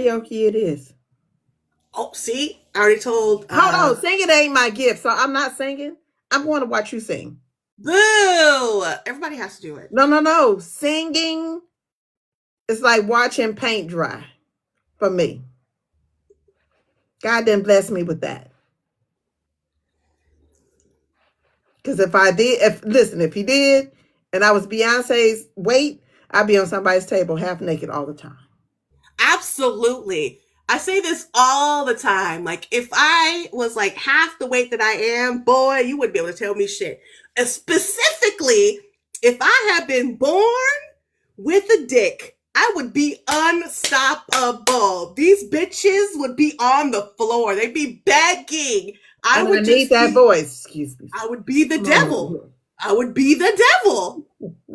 Karaoke it is. Oh, see, I already told. Hold on, singing ain't my gift, so I'm not singing. I'm going to watch you sing. Boo! Everybody has to do it. No, no, no. Singing is like watching paint dry for me. God didn't bless me with that. Because if I did, if he did, and I was Beyonce's weight, I'd be on somebody's table half naked all the time. Absolutely. I say this all the time. Like, if I was like half the weight that I am, boy, you wouldn't be able to tell me shit. And specifically, if I had been born with a dick, I would be unstoppable. These bitches would be on the floor. They'd be begging. I And I would need just that be, voice. Excuse me. I would be the Come on devil. over I would be the devil.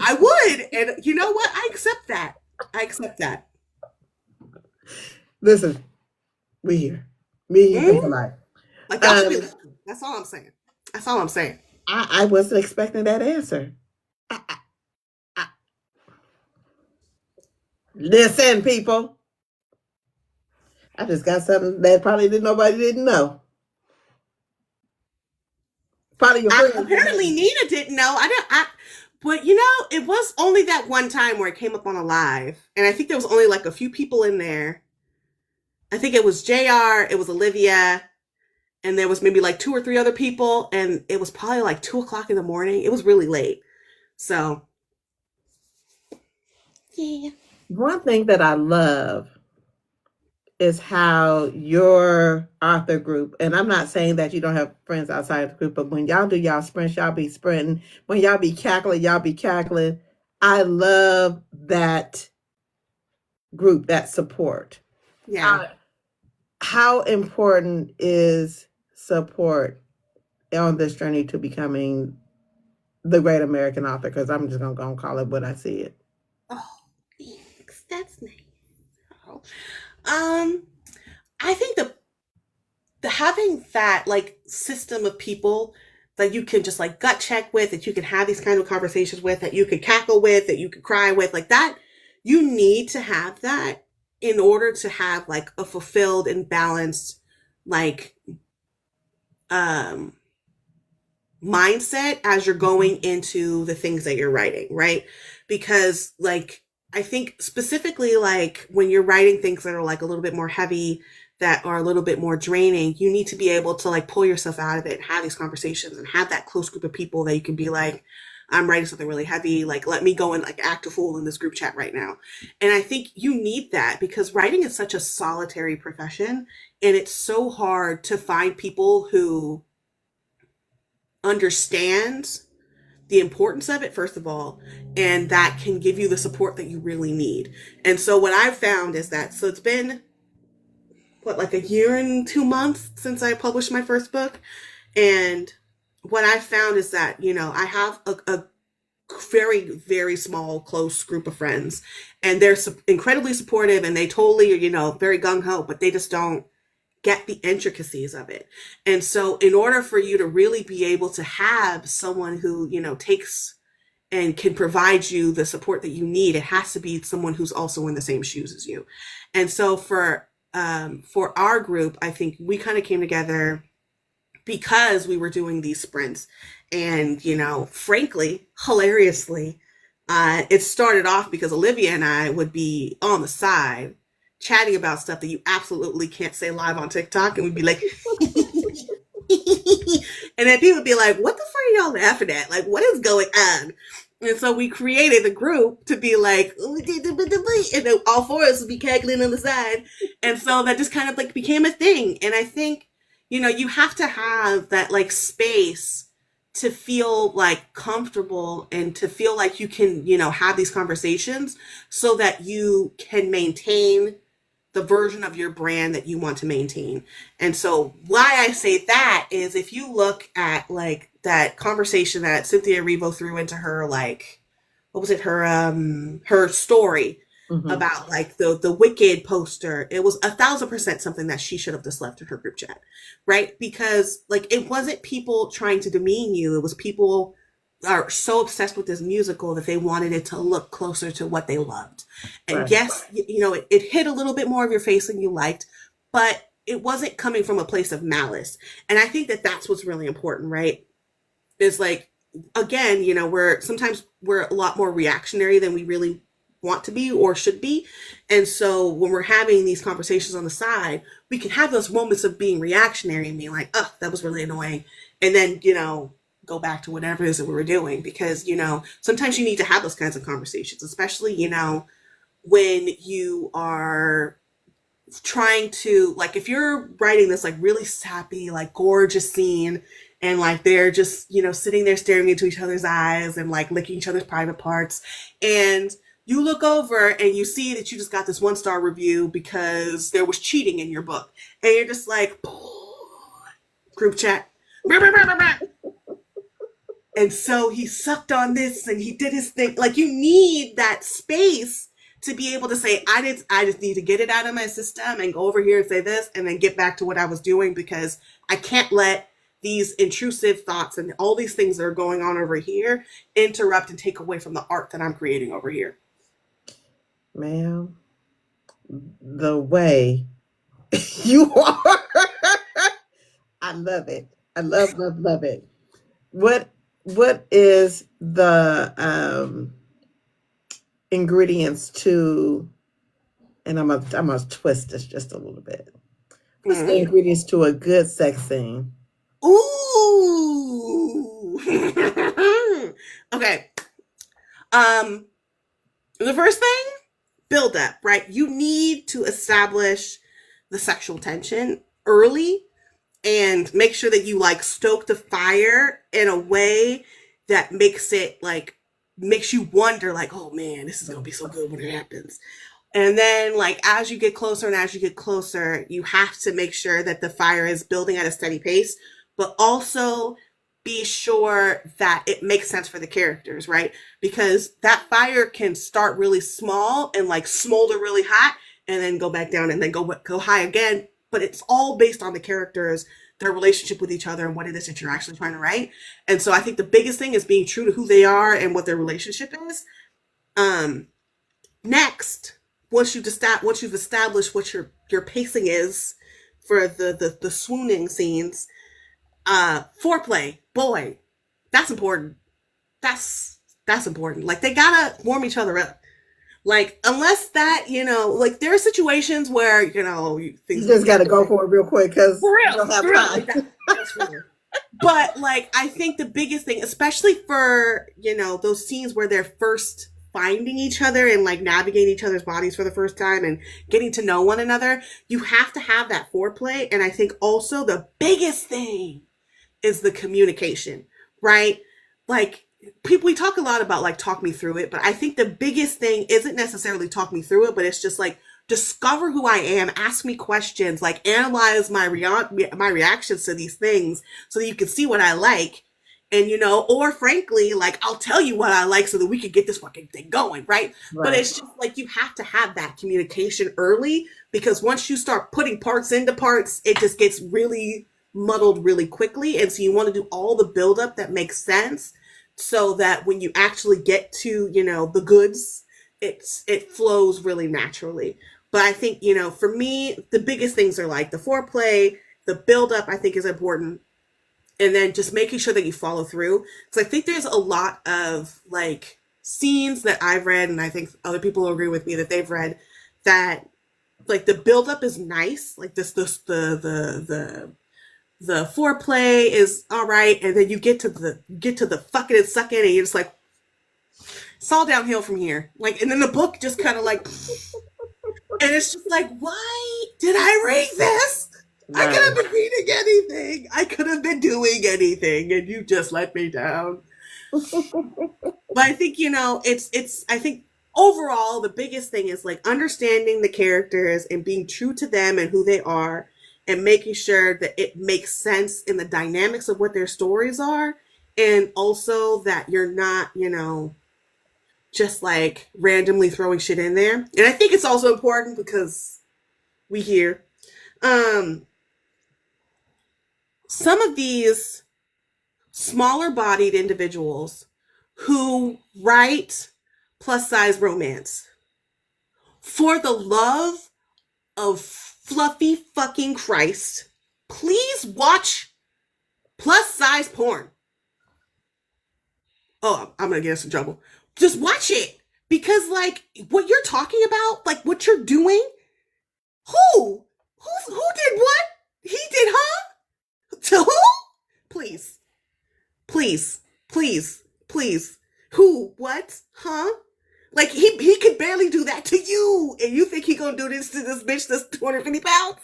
I would. And you know what? I accept that. I accept that. here. Listen, we here. Me and Mm? for life. Like, y'all should be Um, listening. That's all I'm saying. That's all I'm saying. I wasn't expecting that answer. I, I, I, listen, people. I just got something that probably didn't nobody didn't know. Probably your friends didn't Apparently, know. Nina didn't know. I don't. But you know, it was only that one time where it came up on a live, and I think there was only like a few people in there. I think it was Jr. It was Olivia, and there was maybe like two or three other people, and it was probably like 2 o'clock in the morning. It was really late. So yeah. One thing that I love is how your author group, and I'm not saying that you don't have friends outside of the group, but when y'all do y'all sprints, y'all be sprinting. When y'all be cackling, y'all be cackling. I love that group, that support. Yeah. How, how important is support on this journey to becoming the great American author? Because I'm just gonna go and call it what I see it. Oh, thanks. That's nice. Oh. Um, I think the having that like system of people that you can just like gut check with, that you can have these kind of conversations with, that you could cackle with, that you could cry with, like that, you need to have that in order to have like a fulfilled and balanced like um mindset as you're going into the things that you're writing, right? Because like I think specifically like when you're writing things that are like a little bit more heavy, that are a little bit more draining, you need to be able to like pull yourself out of it and have these conversations and have that close group of people that you can be like, I'm writing something really heavy, like let me go and like act a fool in this group chat right now. And I think you need that because writing is such a solitary profession, and it's so hard to find people who understands the importance of it, first of all, and that can give you the support that you really need. And so what I've found is that, so it's been what, like a year and 2 months since I published my first book. And what I found is that, you know, I have a very, very small, close group of friends, and they're incredibly supportive, and they totally, you know, very gung ho, but they just don't get the intricacies of it. And so in order for you to really be able to have someone who, you know, takes and can provide you the support that you need, it has to be someone who's also in the same shoes as you. And so for our group, I think we kind of came together because we were doing these sprints. And, you know, frankly, hilariously, it started off because Olivia and I would be on the side chatting about stuff that you absolutely can't say live on TikTok. And we'd be like, and then people would be like, what the fuck are y'all laughing at? Like, what is going on? And so we created a group to be like, and then all four of us would be cackling on the side. And so that just kind of like became a thing. And I think, you know, you have to have that like space to feel like comfortable and to feel like you can, you know, have these conversations so that you can maintain the version of your brand that you want to maintain. And so why I say that is if you look at like that conversation that Cynthia Erivo threw into her, like, what was it, her story Mm-hmm. about like the Wicked poster, it was 1,000% something that she should have just left in her group chat, right? Because like it wasn't people trying to demean you, it was people are so obsessed with this musical that they wanted it to look closer to what they loved. And Right. yes, you know, it hit a little bit more of your face than you liked, but it wasn't coming from a place of malice. And I think that that's what's really important, right? Is like, again, you know, we're a lot more reactionary than we really want to be or should be. And so when we're having these conversations on the side, we can have those moments of being reactionary and being like, oh, that was really annoying. And then, you know, go back to whatever it is that we were doing. Because, you know, sometimes you need to have those kinds of conversations, especially, you know, when you are trying to, like, if you're writing this like really sappy, like gorgeous scene, and like they're just, you know, sitting there staring into each other's eyes and like licking each other's private parts, and you look over and you see that you just got this 1-star review because there was cheating in your book, and you're just like, group chat, and so he sucked on this and he did his thing. Like, you need that space to be able to say, I just need to get it out of my system and go over here and say this and then get back to what I was doing, because I can't let these intrusive thoughts and all these things that are going on over here interrupt and take away from the art that I'm creating over here. Ma'am, the way you are, I love it. I love it. What what is the ingredients to, and I'm gonna twist this just a little bit. What's the Mm. ingredients to a good sex scene? Ooh. Okay. Um, the first thing, build up, right? You need to establish the sexual tension early and make sure that you like stoke the fire in a way that makes it like, makes you wonder like, oh man, this is gonna be so good when it happens. And then like as you get closer and as you get closer, you have to make sure that the fire is building at a steady pace, but also be sure that it makes sense for the characters, right? Because that fire can start really small and like smolder really hot and then go back down and then go high again, but it's all based on the characters, their relationship with each other and what it is that you're actually trying to write. And so I think the biggest thing is being true to who they are and what their relationship is. Um Next, once you've established what your pacing is for the swooning scenes, foreplay, boy, that's important. That's important. Like, they gotta warm each other up. Like, unless that, you know, like there are situations where, you know, You things just maybe got have to to go be for it real quick because for we real, don't have for real. Like time. that's for real. But like, I think the biggest thing, especially for, you know, those scenes where they're first finding each other and like navigating each other's bodies for the first time and getting to know one another, you have to have that foreplay. And I think also the biggest thing is the communication, right? Like, people, we talk a lot about like talk me through it, but I think the biggest thing isn't necessarily talk me through it, but it's just like discover who I am, ask me questions, like analyze my reactions to these things so that you can see what I like. And, you know, or frankly, like, I'll tell you what I like so that we can get this fucking thing going, right? But Right. it's just like you have to have that communication early, because once you start putting parts into parts, it just gets really muddled really quickly. And so you want to do all the buildup that makes sense so that when you actually get to, you know, the goods, it flows really naturally. But I think, you know, for me, the biggest things are like the foreplay, the buildup, I think is important, and then just making sure that you follow through. Because I think there's a lot of like scenes that I've read, and I think other people will agree with me that they've read, that like the buildup is nice, like the foreplay is all right, and then you get to the fucking and sucking, and you're just like, it's all downhill from here. Like, and then the book just kind of like, and it's just like, why did I read this? I could have Right. been reading anything. I could have been doing anything, and you just let me down. But I think, you know, it's I think overall the biggest thing is like understanding the characters and being true to them and who they are, and making sure that it makes sense in the dynamics of what their stories are, and also that you're not, you know, just like randomly throwing shit in there. And I think it's also important because we hear um some of these smaller bodied individuals who write plus size romance. For the love of fluffy fucking Christ, please watch plus size porn. Oh, I'm gonna get us in trouble. Just watch it. Because, like, what you're talking about, like, what you're doing, who? Who did what? He did, huh? To who? Please. Please. Please. Please. Who? What? Huh? Like, he could barely do that to you, and you think he gonna do this to this bitch that's 250 pounds?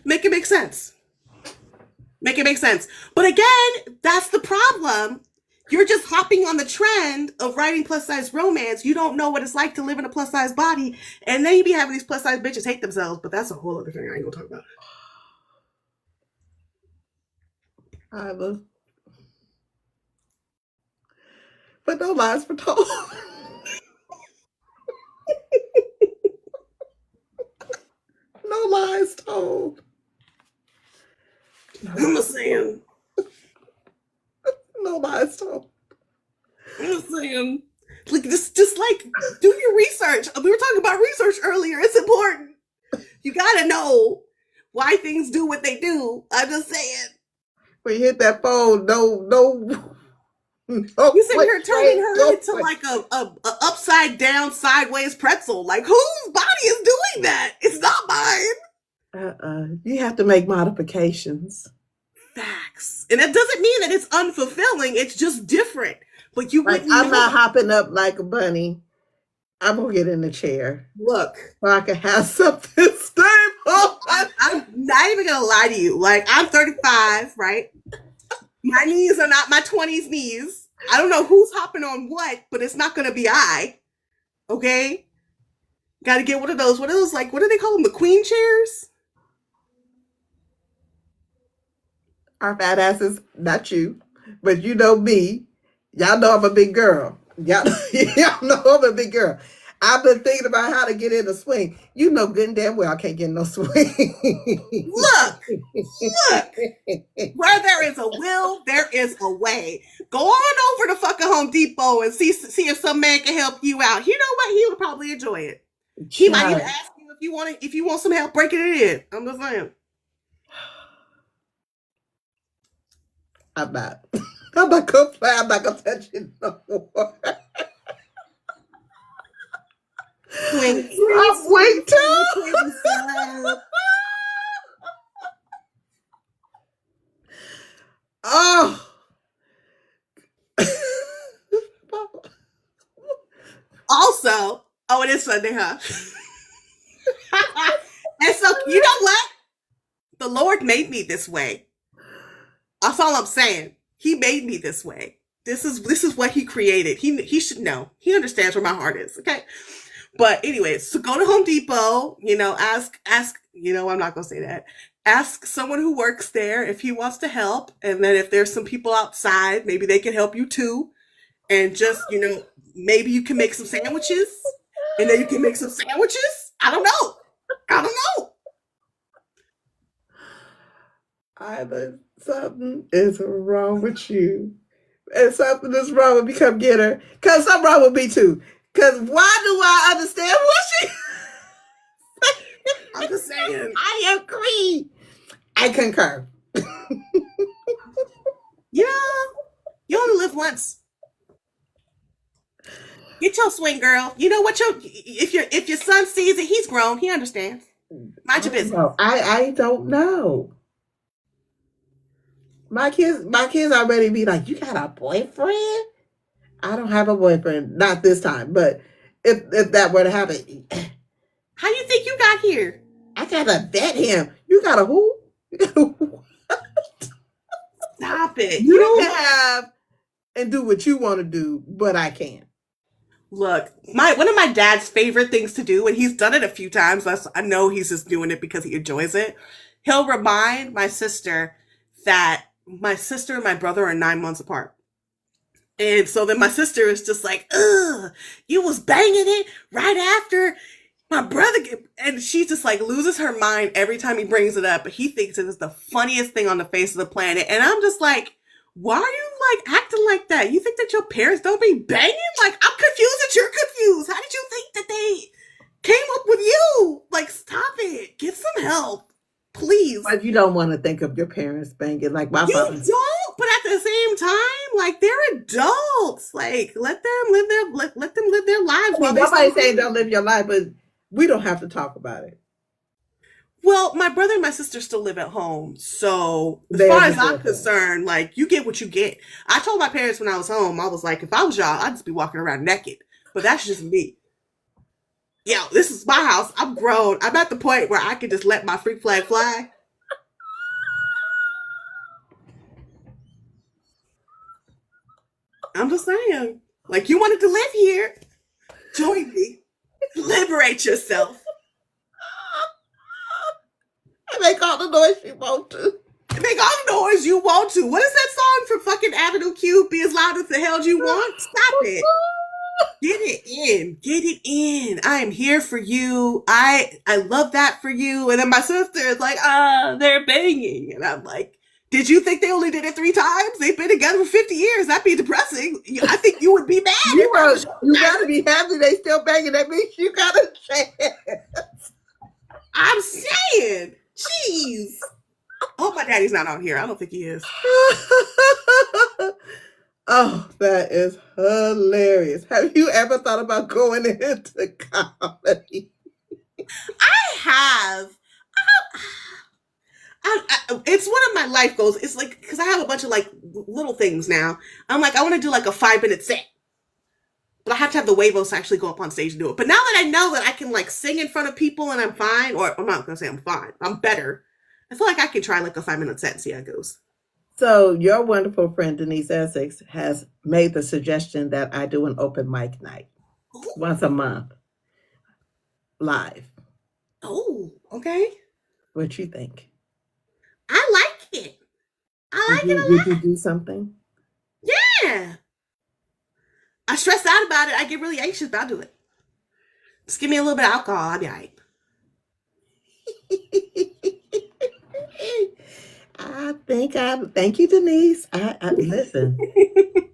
Make it make sense. Make it make sense. But again, that's the problem. You're just hopping on the trend of writing plus size romance. You don't know what it's like to live in a plus size body. And then you be having these plus size bitches hate themselves. But that's a whole other thing I ain't gonna talk about. Ayla. But no lies were told. No lies told. I'm just saying. No lies told. I'm just saying. Like, just like, do your research. We were talking about research earlier. It's important. You gotta know why things do what they do. I'm just saying. When you hit that phone, no. You sitting here turning her into like a upside down sideways pretzel. Like, whose body is doing that? It's not mine. You have to make modifications. Facts. And that doesn't mean that it's unfulfilling. It's just different. But you like, wouldn't I'm know. not hopping up like a bunny. I'm gonna get in the chair. Look, so I can have something stable. I'm not even gonna lie to you. Like, I'm 35, right? My knees are not my 20s knees. I don't know who's hopping on what, but it's not gonna be I. Okay? Gotta get one of those. What are those, like, what do they call them? The queen chairs? Our fat asses, not you, but you know me. Y'all know I'm a big girl. Y'all know I'm a big girl. I've been thinking about how to get in the swing. You know good and damn well I can't get in no swing. Look. Where there is a will, there is a way. Go on over to fucking Home Depot and see if some man can help you out. You know what? He would probably enjoy it. He might even ask you if you want some help breaking it in. I'm just saying. I'm not gonna play. I'm not gonna touch it no more. I'm way too. Oh. Also, it is Sunday, huh? And so, you know what? The Lord made me this way. That's all I'm saying. He made me this way. This is what he created. He should know. He understands where my heart is. Okay. But anyways, so go to Home Depot, ask, I'm not going to say that. Ask someone who works there if he wants to help. And then if there's some people outside, maybe they can help you too. And just, maybe you can make some sandwiches. And then you can make some sandwiches. I don't know. Either something is wrong with you. And something is wrong with me. Come get her. Because something wrong with me too. Because why do I understand what she... I'm just saying. I agree. I concur. Yeah. You only live once. Get your swing, girl. You know what? If your son sees it, he's grown. He understands. Mind your business. I don't know. My kids already be like, you got a boyfriend? I don't have a boyfriend. Not this time. But if that were to happen. How do you think you got here? I gotta vet him. You got a who? Stop it. You can have and do what you want to do, but I can't. Look, one of my dad's favorite things to do, and he's done it a few times. I know he's just doing it because he enjoys it. He'll remind my sister that my sister and my brother are 9 months apart. And so then my sister is just like, ugh, you was banging it right after My brother, and she just like loses her mind every time he brings it up. But he thinks it is the funniest thing on the face of the planet. And I'm just like, why are you like acting like that? You think that your parents don't be banging? Like, I'm confused that you're confused. How did you think that they came up with you? Like, stop it. Get some help, please. But you don't want to think of your parents banging like my You father. don't, but at the same time, like they're adults. Like let them live their lives I while mean, they nobody still saying can. don't live your life, but we don't have to talk about it. Well, my brother and my sister still live at home. So as far There's a as I'm difference. concerned, like you get what you get. I told my parents when I was home, I was like, if I was y'all, I'd just be walking around naked. But that's just me. Yo, this is my house. I'm grown. I'm at the point where I can just let my freak flag fly. I'm just saying. Like you wanted to live here. Join me. Liberate yourself. And make all the noise you want to. Make all the noise you want to. What is that song from fucking Avenue Q? Be as loud as the hell you want. Stop it. Get it in. Get it in. I am here for you. I love that for you. And then my sister is like, they're banging. And I'm like, did you think they only did it 3 times? They've been together for 50 years. That'd be depressing. I think you would be mad if that was your You parents. gotta be happy they still banging. That means you gotta say it. I'm saying. Jeez. I hope my daddy's not on here. I don't think he is. Oh, that is hilarious. Have you ever thought about going into comedy? I have. It's one of my life goals. It's like because I have a bunch of like little things now. I'm like I want to do like a 5 minute set, but I have to have the huevos to actually go up on stage and do it. But now that I know that I can like sing in front of people and I'm fine, or I'm not gonna say I'm fine, I'm better. I feel like I can try like a 5 minute set and see how it goes. So, your wonderful friend Denise Essex has made the suggestion that I do an open mic night once a month live. Oh, okay. What you think? I like it. I like it Would you a do something? lot. Yeah. I stress out about it. I get really anxious, but I'll do it. Just give me a little bit of alcohol. I'll be all right. Thank you, Denise. I listen.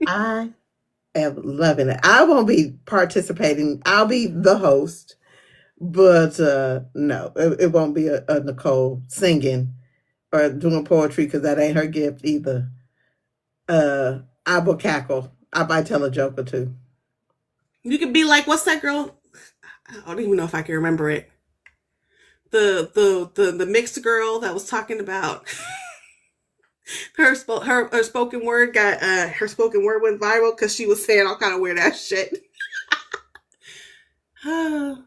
I am loving it. I won't be participating. I'll be the host, but no, it won't be a Nicole singing or doing poetry because that ain't her gift either. I will cackle. I might tell a joke or two. You could be like, what's that girl? I don't even know if I can remember it. The mixed girl that was talking about her spoken word got her spoken word went viral because she was saying all kind of weird ass shit. And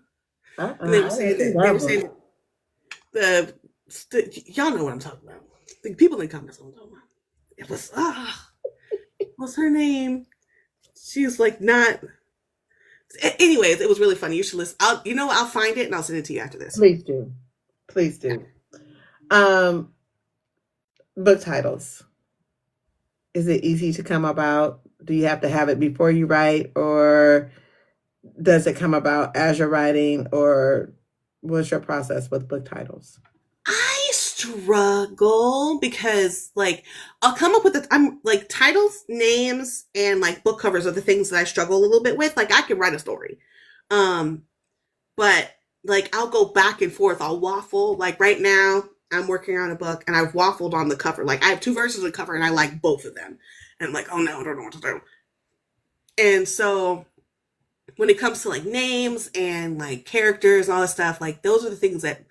they were I didn't saying see that they that were one. saying y'all know what I'm talking about. The people in the comments know what I'm talking about. It was what's her name? She's like not. Anyways, it was really funny. You should listen. I'll find it and I'll send it to you after this. Please do. Please do. Um, book titles. Is it easy to come about? Do you have to have it before you write, or does it come about as you're writing, or what's your process with book titles? I struggle because like I'll come up with I'm like titles, names, and like book covers are the things that I struggle a little bit with. Like I can write a story. Um, but like I'll go back and forth. I'll waffle. Like right now, I'm working on a book and I've waffled on the cover. Like I have two versions of the cover and I like both of them. And I'm like, oh no, I don't know what to do. And so when it comes to like names and like characters and all this stuff, like those are the things that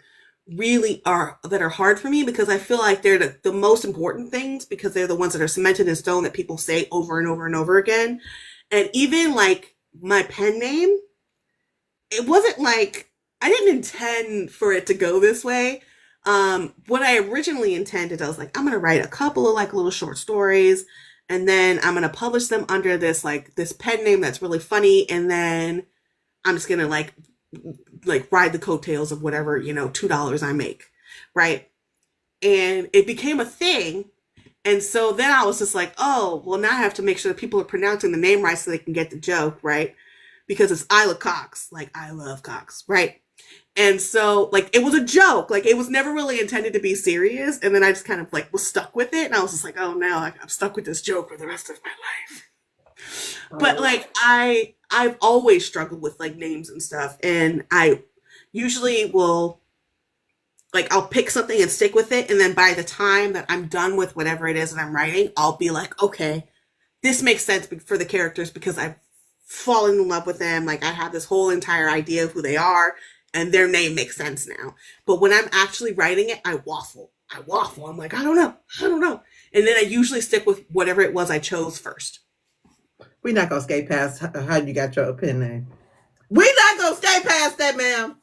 really are hard for me because I feel like they're the most important things because they're the ones that are cemented in stone that people say over and over and over again. And even like my pen name, it wasn't like I didn't intend for it to go this way. What I originally intended, I was like, I'm gonna write a couple of like little short stories, and then I'm gonna publish them under this pen name that's really funny, and then I'm just gonna like ride the coattails of whatever $2 I make, right? And it became a thing, and so then I was just like, oh, well now I have to make sure that people are pronouncing the name right so they can get the joke, right? Because it's Ayla Cox, like I love Cox, right? And so, like, it was a joke. Like, it was never really intended to be serious. And then I just kind of, like, was stuck with it. And I was just like, oh, no, I'm stuck with this joke for the rest of my life. But, Oh. like, I've always struggled with, like, names and stuff. And I usually will, like, I'll pick something and stick with it. And then by the time that I'm done with whatever it is that I'm writing, I'll be like, okay, this makes sense for the characters because I've fallen in love with them. Like, I have this whole entire idea of who they are, and their name makes sense now. But when I'm actually writing it, I waffle. I'm like, I don't know. And then I usually stick with whatever it was I chose first. We're not gonna skate past how you got your pen name. We're not gonna skate past that, ma'am.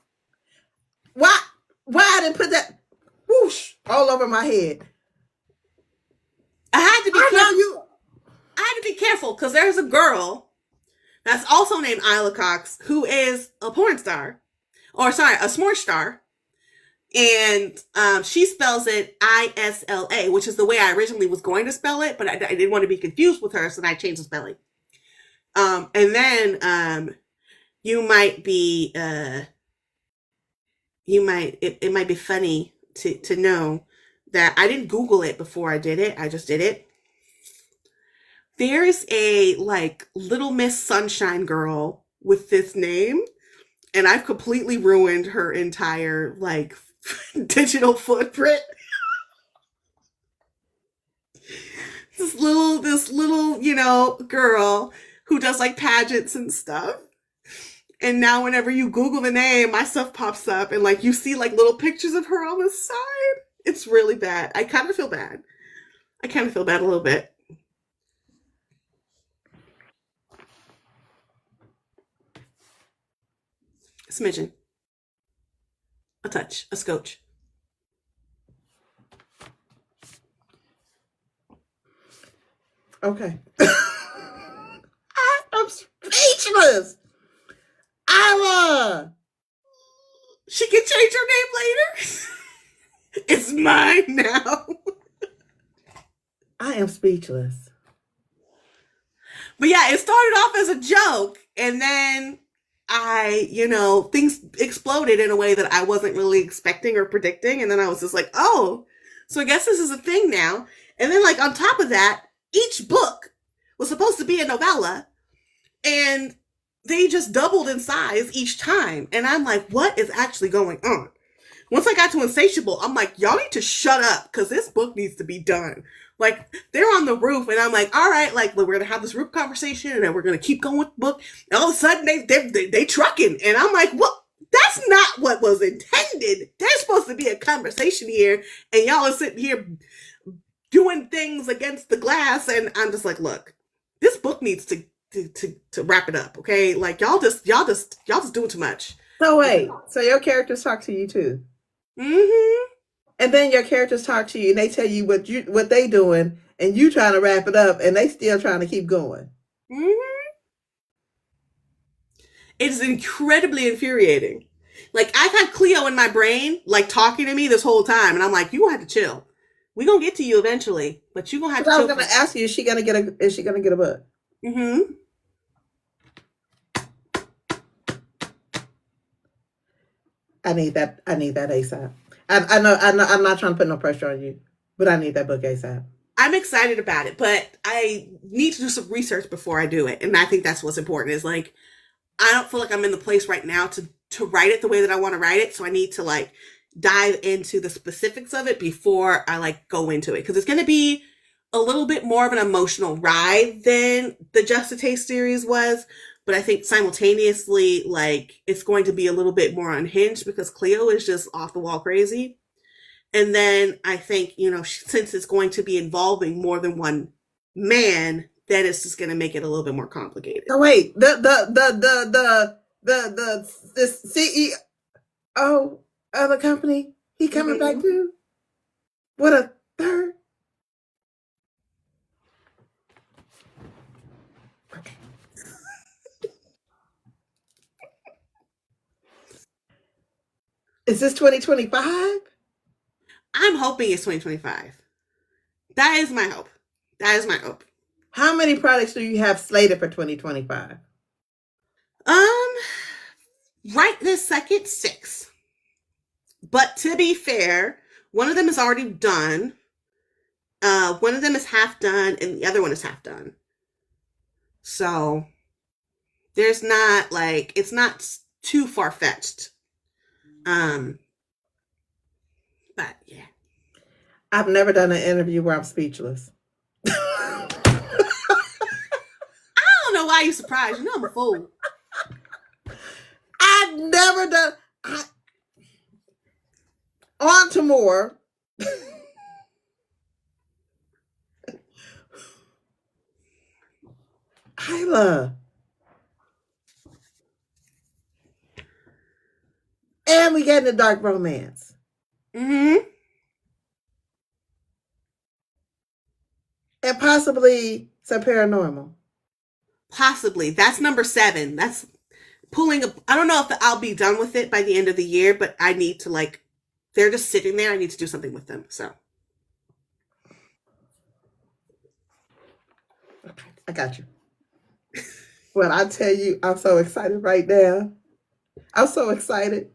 Why? Why I didn't put that whoosh all over my head? I had to be I know careful. you. I had to be careful because there's a girl that's also named Ayla Cox who is a porn star, or sorry, a s'more star, and she spells it ISLA, which is the way I originally was going to spell it, but I didn't want to be confused with her, so then I changed the spelling. And then you might be it might be funny to know that I didn't Google it before I did it. I just did it. There's a like Little Miss Sunshine girl with this name, and I've completely ruined her entire like digital footprint. This little, girl who does like pageants and stuff. And now whenever you Google the name, my stuff pops up and like you see like little pictures of her on the side. It's really bad. I kind of feel bad. I kind of feel bad a little bit. A smidgen. A touch. A scotch. Okay. I'm speechless. Ira. She can change her name later. It's mine now. I am speechless. But yeah, it started off as a joke, and then things exploded in a way that I wasn't really expecting or predicting, and then I was just like, oh, so I guess this is a thing now. And then, like, on top of that, each book was supposed to be a novella, and they just doubled in size each time. And I'm like, what is actually going on? Once I got to Insatiable, I'm like, y'all need to shut up because this book needs to be done. Like, they're on the roof, and I'm like, all right, like, we're going to have this roof conversation, and then we're going to keep going with the book. And all of a sudden, they trucking. And I'm like, well, that's not what was intended. There's supposed to be a conversation here, and y'all are sitting here doing things against the glass, and I'm just like, look, this book needs to wrap it up, okay? Like, y'all just doing too much. So wait, so your characters talk to you too? Mm-hmm. And then your characters talk to you and they tell you what they doing and you trying to wrap it up and they still trying to keep going. Mm-hmm. It's incredibly infuriating. Like, I've had Cleo in my brain, like, talking to me this whole time, and I'm like, you gonna have to chill. We gonna get to you eventually, but you gonna have to I was chill. gonna ask you, is she gonna get a book? Mm-hmm. I need that ASAP. I know I'm not trying to put no pressure on you, but I need that book ASAP. I'm excited about it, but I need to do some research before I do it. And I think that's what's important is like, I don't feel like I'm in the place right now to write it the way that I want to write it. So I need to like dive into the specifics of it before I like go into it. Cause it's going to be a little bit more of an emotional ride than the Just a Taste series was. But I think simultaneously, like, it's going to be a little bit more unhinged because Cleo is just off the wall crazy. And then I think, since it's going to be involving more than one man, then it's just going to make it a little bit more complicated. So wait, the CEO of the company, he coming back too? What a third? Is this 2025? I'm hoping it's 2025. That is my hope. That is my hope. How many products do you have slated for 2025? Right this second, 6. But to be fair, one of them is already done. One of them is half done, and the other one is half done. So there's not like it's not too far fetched. Um, but yeah, I've never done an interview where I'm speechless. I don't know why you're surprised. You know I'm a fool. I've never done. On to more. Ayla. And we get into dark romance. Mm-hmm. And possibly some paranormal. Possibly. That's number 7. That's pulling up. I don't know if I'll be done with it by the end of the year, but I need to like. They're just sitting there. I need to do something with them. So. I got you. Well, I tell you, I'm so excited right now. I'm so excited.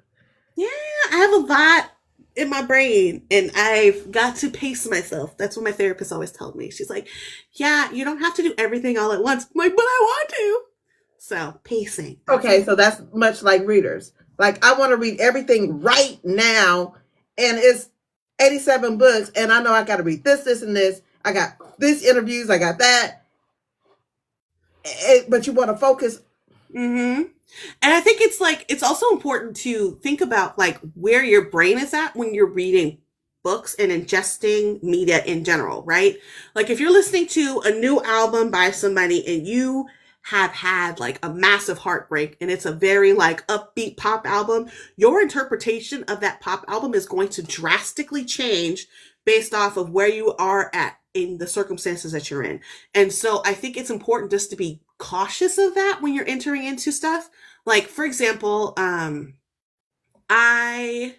Yeah, I have a lot in my brain and I've got to pace myself. That's what my therapist always told me. She's like, yeah, you don't have to do everything all at once. I'm like, but I want to. So pacing. Okay, so that's much like readers. Like I want to read everything right now, and it's 87 books, and I know I got to read this, and this. I got this interviews, I got that. But you want to focus. Mm-hmm. And I think it's like it's also important to think about like where your brain is at when you're reading books and ingesting media in general, right? Like if you're listening to a new album by somebody and you have had like a massive heartbreak and it's a very like upbeat pop album, your interpretation of that pop album is going to drastically change based off of where you are at in the circumstances that you're in. And so I think it's important just to be cautious of that when you're entering into stuff. Like, for example, I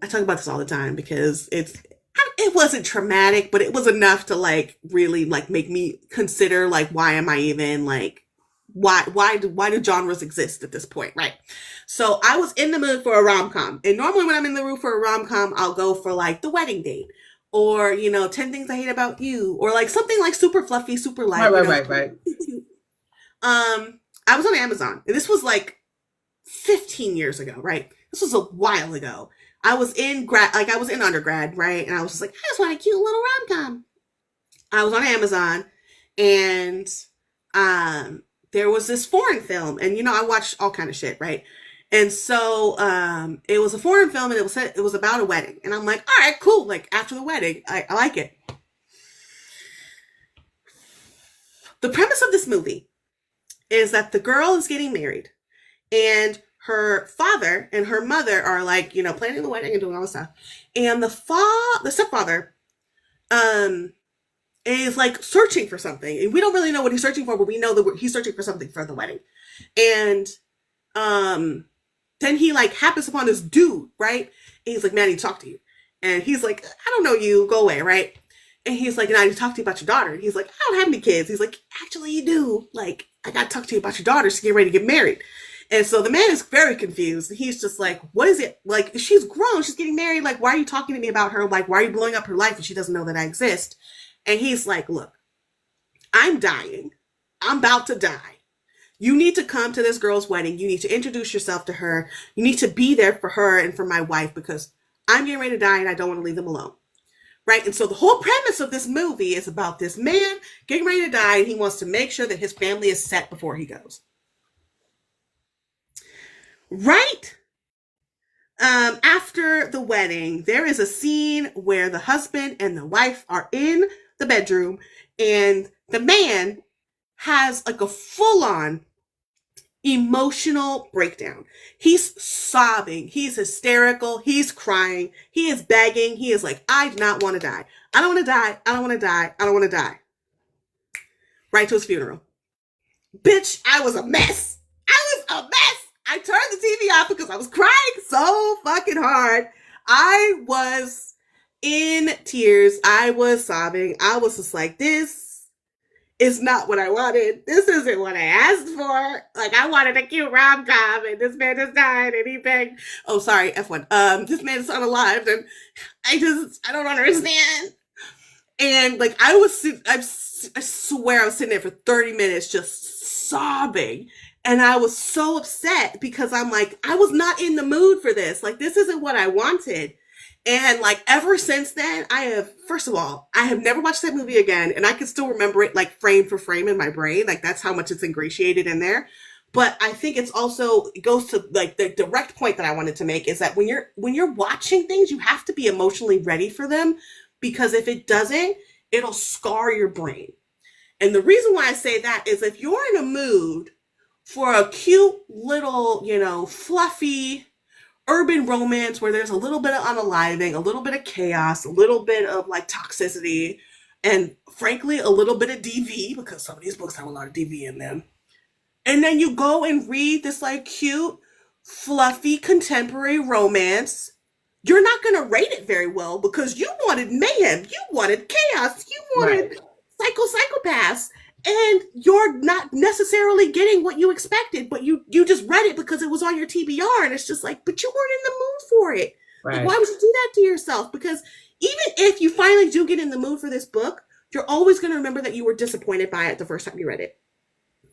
talk about this all the time because it wasn't traumatic, but it was enough to like really like make me consider like why am I even like why do genres exist at this point, right? So I was in the mood for a rom-com, and normally when I'm in the mood for a rom-com, I'll go for like The Wedding Date, or 10 Things I Hate About You, or like something like super fluffy, super light. Right. I was on Amazon, and this was like 15 years ago, right? This was a while ago. I was in undergrad, right? And I was just like, I just want a cute little rom-com. I was on Amazon, and there was this foreign film, and I watched all kind of shit, right? And so it was a foreign film, and it was about a wedding, and I'm like, all right, cool. Like after the wedding, I like it. The premise of this movie is that the girl is getting married, and her father and her mother are like, planning the wedding and doing all this stuff. And the stepfather, is like searching for something. And we don't really know what he's searching for, but we know that he's searching for something for the wedding. And, then he like happens upon this dude, right? And he's like, man, I need to talk to you. And he's like, I don't know you, go away, right? And he's like, and I need to talk to you about your daughter. And he's like, I don't have any kids. He's like, actually you do. Like, I got to talk to you about your daughter. She's getting ready to get married. And so the man is very confused. He's just like, what is it? Like, she's grown. She's getting married. Like, why are you talking to me about her? Like, why are you blowing up her life if she doesn't know that I exist? And he's like, look, I'm dying. I'm about to die. You need to come to this girl's wedding. You need to introduce yourself to her. You need to be there for her and for my wife because I'm getting ready to die and I don't want to leave them alone. Right? And so the whole premise of this movie is about this man getting ready to die, and he wants to make sure that his family is set before he goes. Right? After the wedding, there is a scene where the husband and the wife are in the bedroom, and the man has like a full-on emotional breakdown. He's sobbing. He's hysterical. He's crying. He is begging. He is like, I do not want to die. I don't want to die. I don't want to die. I don't want to die. Right to his funeral. Bitch, I was a mess. I was a mess. I turned the TV off because I was crying so fucking hard. I was in tears. I was sobbing. I was just like, this is not what I wanted. This isn't what I asked for. Like, I wanted a cute rom com, and this man just died, and he begged. Oh, sorry, F1. This man is unalived, and I don't understand. And like, I swear I was sitting there for 30 minutes just sobbing. And I was so upset because I'm like, I was not in the mood for this. Like, this isn't what I wanted. And like, ever since then, first of all, I have never watched that movie again. And I can still remember it like frame for frame in my brain. Like, that's how much it's ingratiated in there. But I think it goes to like the direct point that I wanted to make is that when you're watching things, you have to be emotionally ready for them, because if it doesn't, it'll scar your brain. And the reason why I say that is if you're in a mood for a cute little, fluffy urban romance where there's a little bit of unaliving, a little bit of chaos, a little bit of like toxicity, and frankly, a little bit of DV, because some of these books have a lot of DV in them. And then you go and read this like cute, fluffy contemporary romance. You're not going to rate it very well because you wanted mayhem, you wanted chaos, you Right. wanted psychopaths, and you're not necessarily getting what you expected, but you just read it because it was on your TBR, and it's just like, but you weren't in the mood for it. Like, Right. why would you do that to yourself? Because even if you finally do get in the mood for this book, you're always going to remember that you were disappointed by it the first time you read it.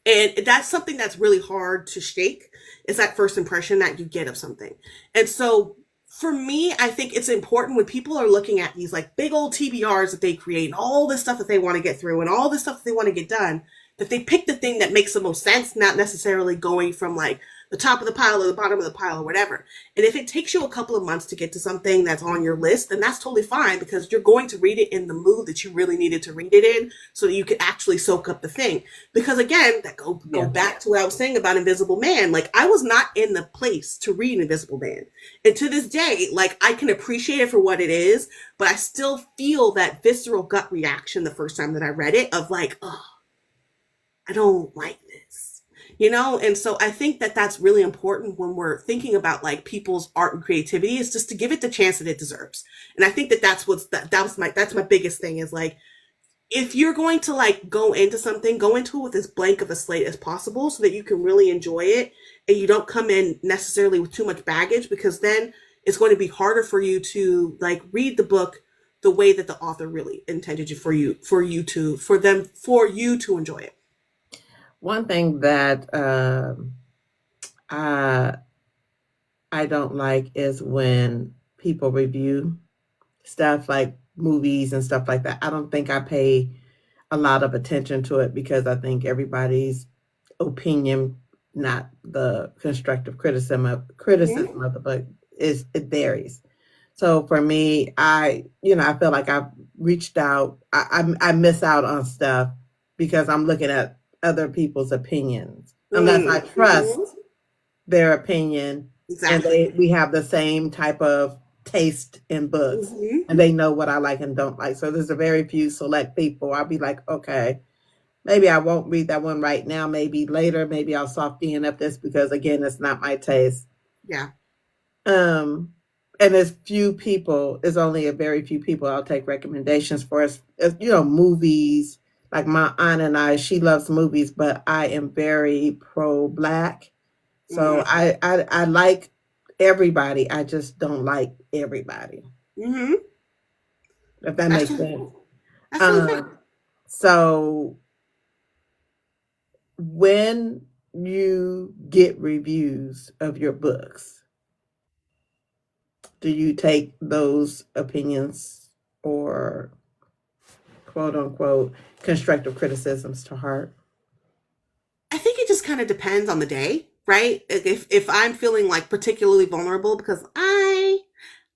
And that's something that's really hard to shake, is that first impression that you get of something. And so for me, I think it's important when people are looking at these like big old TBRs that they create and all this stuff that they want to get through and all this stuff that they want to get done, that they pick the thing that makes the most sense, not necessarily going from like the top of the pile or the bottom of the pile or whatever. And if it takes you a couple of months to get to something that's on your list, then that's totally fine, because you're going to read it in the mood that you really needed to read it in, so that you could actually soak up the thing. Because again, that go Yeah. back to what I was saying about Invisible Man. Like, I was not in the place to read Invisible Man. And to this day, like, I can appreciate it for what it is, but I still feel that visceral gut reaction the first time that I read it of like, oh, I don't like this, And so I think that that's really important when we're thinking about like people's art and creativity, is just to give it the chance that it deserves. And I think that that's my biggest thing, is like, if you're going to like go into something, go into it with as blank of a slate as possible so that you can really enjoy it, and you don't come in necessarily with too much baggage, because then it's going to be harder for you to like read the book the way that the author really intended for you to enjoy it. One thing that I I don't like is when people review stuff like movies and stuff like that. I don't think I pay a lot of attention to it because I think everybody's opinion, not the constructive Mm-hmm. criticism of the book, is it varies. So for me, I feel like I've reached out. I miss out on stuff because I'm looking at other people's opinions, unless I trust Mm-hmm. their opinion and Exactly. we have the same type of taste in books Mm-hmm. and they know what I like and don't like. So there's a very few select people. I'll be like, okay, maybe I won't read that one right now. Maybe later. Maybe I'll soften up this because again, it's not my taste. Yeah. Um, and there's few people. There's only a very few people I'll take recommendations for. Movies. Like my aunt and I, she loves movies, but I am very pro black. So Mm-hmm. I like everybody. I just don't like everybody. Mm-hmm. If that That's makes totally sense. fair. That's totally fair. Um, so when you get reviews of your books, do you take those opinions or quote unquote constructive criticisms to heart? I think it just kind of depends on the day, right? If I'm feeling like particularly vulnerable, because I'm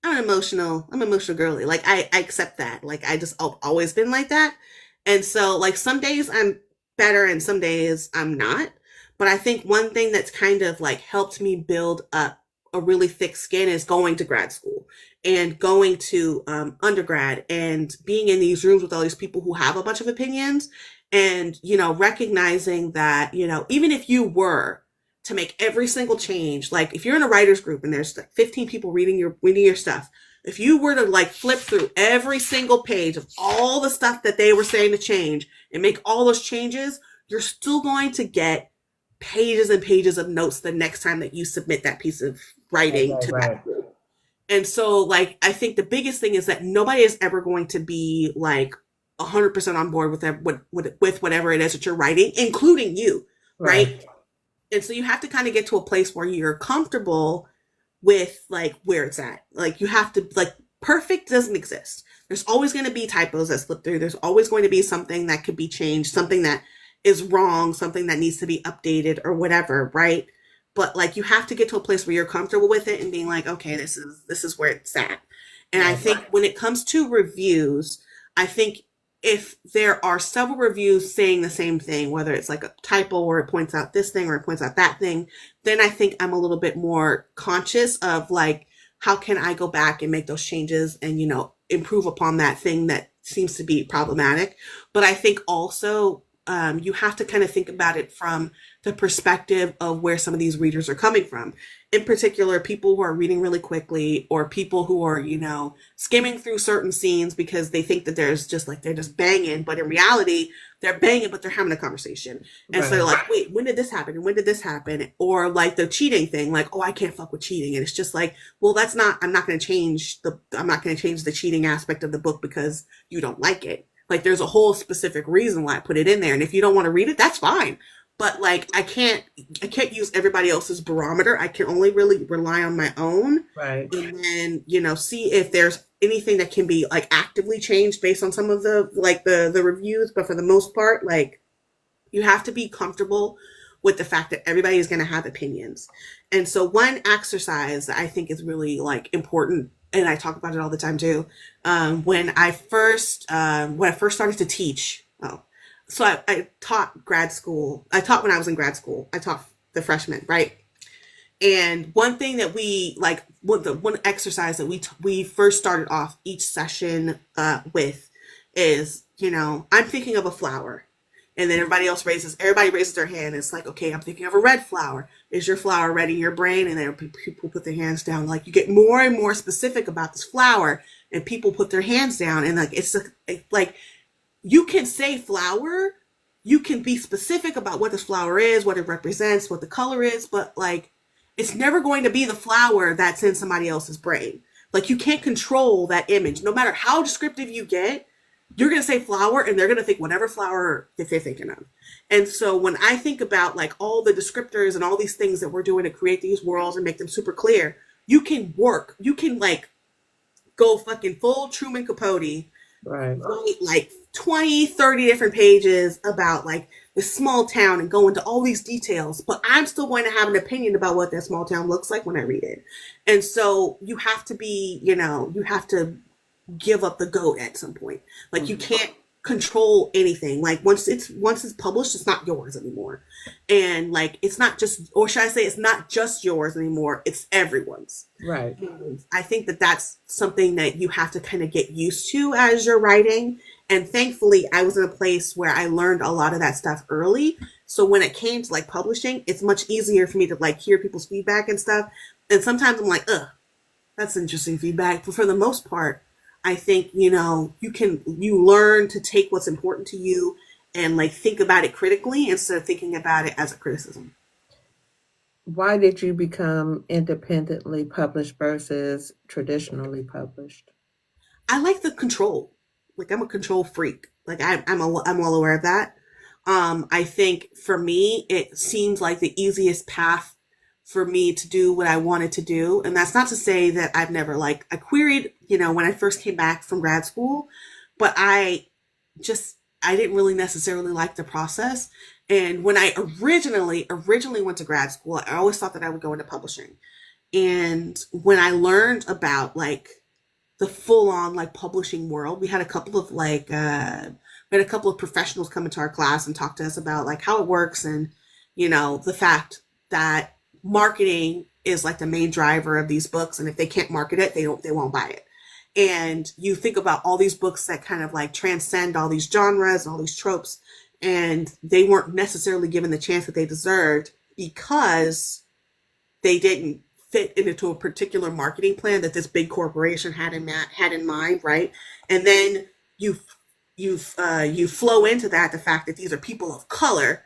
an emotional girly. Like, I accept that. Like, I've always been like that. And so like some days I'm better and some days I'm not. But I think one thing that's kind of like helped me build up a really thick skin is going to grad school and going to undergrad and being in these rooms with all these people who have a bunch of opinions, and recognizing that even if you were to make every single change, like if you're in a writers group and there's like 15 people reading your stuff, If you were to like flip through every single page of all the stuff that they were saying to change and make all those changes, you're still going to get pages and pages of notes the next time that you submit that piece of Right, writing right, to that. right. And so, like, I think the biggest thing is that nobody is ever going to be like 100% on board with whatever it is that you're writing, including you, Right. right? And so you have to kind of get to a place where you're comfortable with like where it's at. Like you have to like perfect doesn't exist. There's always going to be typos that slip through. There's always going to be something that could be changed, something that is wrong, something that needs to be updated or whatever, right? But like you have to get to a place where you're comfortable with it and being like, okay, this is where it's at. And I Right. think when it comes to reviews, I think if there are several reviews saying the same thing, whether it's like a typo or it points out this thing or it points out that thing, then I think I'm a little bit more conscious of like, how can I go back and make those changes and, improve upon that thing that seems to be problematic. But I think also you have to kind of think about it from the perspective of where some of these readers are coming from. In particular, people who are reading really quickly or people who are, skimming through certain scenes because they think that there's just like they're just banging, but in reality, they're banging, but they're having a conversation. And so they're Right. like, wait, when did this happen? And when did this happen? Or like the cheating thing, like, oh, I can't fuck with cheating. And it's just like, well, I'm not going to change the cheating aspect of the book because you don't like it. Like there's a whole specific reason why I put it in there. And if you don't want to read it, that's fine. But like I can't use everybody else's barometer. I can only really rely on my own Right. and then, see if there's anything that can be like actively changed based on some of the reviews. But for the most part, like you have to be comfortable with the fact that everybody is going to have opinions. And so one exercise that I think is really like important, and I talk about it all the time too. When I first started to teach, so I taught grad school. I taught when I was in grad school. I taught the freshmen, right? And one thing that we like, one exercise that we first started off each session with is, I'm thinking of a flower, and then everybody raises their hand. It's like, okay, I'm thinking of a red flower. Is your flower red in your brain? And then people put their hands down. Like you get more and more specific about this flower, and people put their hands down, and like it's like you can say flower, you can be specific about what this flower is, what it represents, what the color is, but like it's never going to be the flower that's in somebody else's brain. Like you can't control that image. No matter how descriptive you get, you're going to say flower and they're going to think whatever flower that they're thinking of. And so when I think about like all the descriptors and all these things that we're doing to create these worlds and make them super clear, you can like go fucking full Truman Capote, Right. write like 20, 30 different pages about like this small town and go into all these details, but I'm still going to have an opinion about what that small town looks like when I read it. And so you have to you have to give up the goat at some point. Like you can't control anything. Like once it's published, it's not yours anymore. And like it's not just, or should I say it's not just yours anymore, it's everyone's. Right. And I think that that's something that you have to kind of get used to as you're writing. And thankfully I was in a place where I learned a lot of that stuff early. So when it came to like publishing, it's much easier for me to like hear people's feedback and stuff. And sometimes I'm like, ugh, that's interesting feedback. But for the most part, I think, you learn to take what's important to you and like think about it critically instead of thinking about it as a criticism. Why did you become independently published versus traditionally published? I like the control. Like I'm a control freak. Like I'm well aware of that. I think for me, it seems like the easiest path for me to do what I wanted to do. And that's not to say that I've never like, I queried, when I first came back from grad school, but I didn't really necessarily like the process. And when I originally went to grad school, I always thought that I would go into publishing. And when I learned about like the full on like publishing world, we had a couple of professionals come into our class and talk to us about like how it works and, the fact that marketing is like the main driver of these books. And if they can't market it, they won't buy it. And you think about all these books that kind of like transcend all these genres and all these tropes, and they weren't necessarily given the chance that they deserved because they didn't fit into a particular marketing plan that this big corporation had in mind, right? And then you you flow into that the fact that these are people of color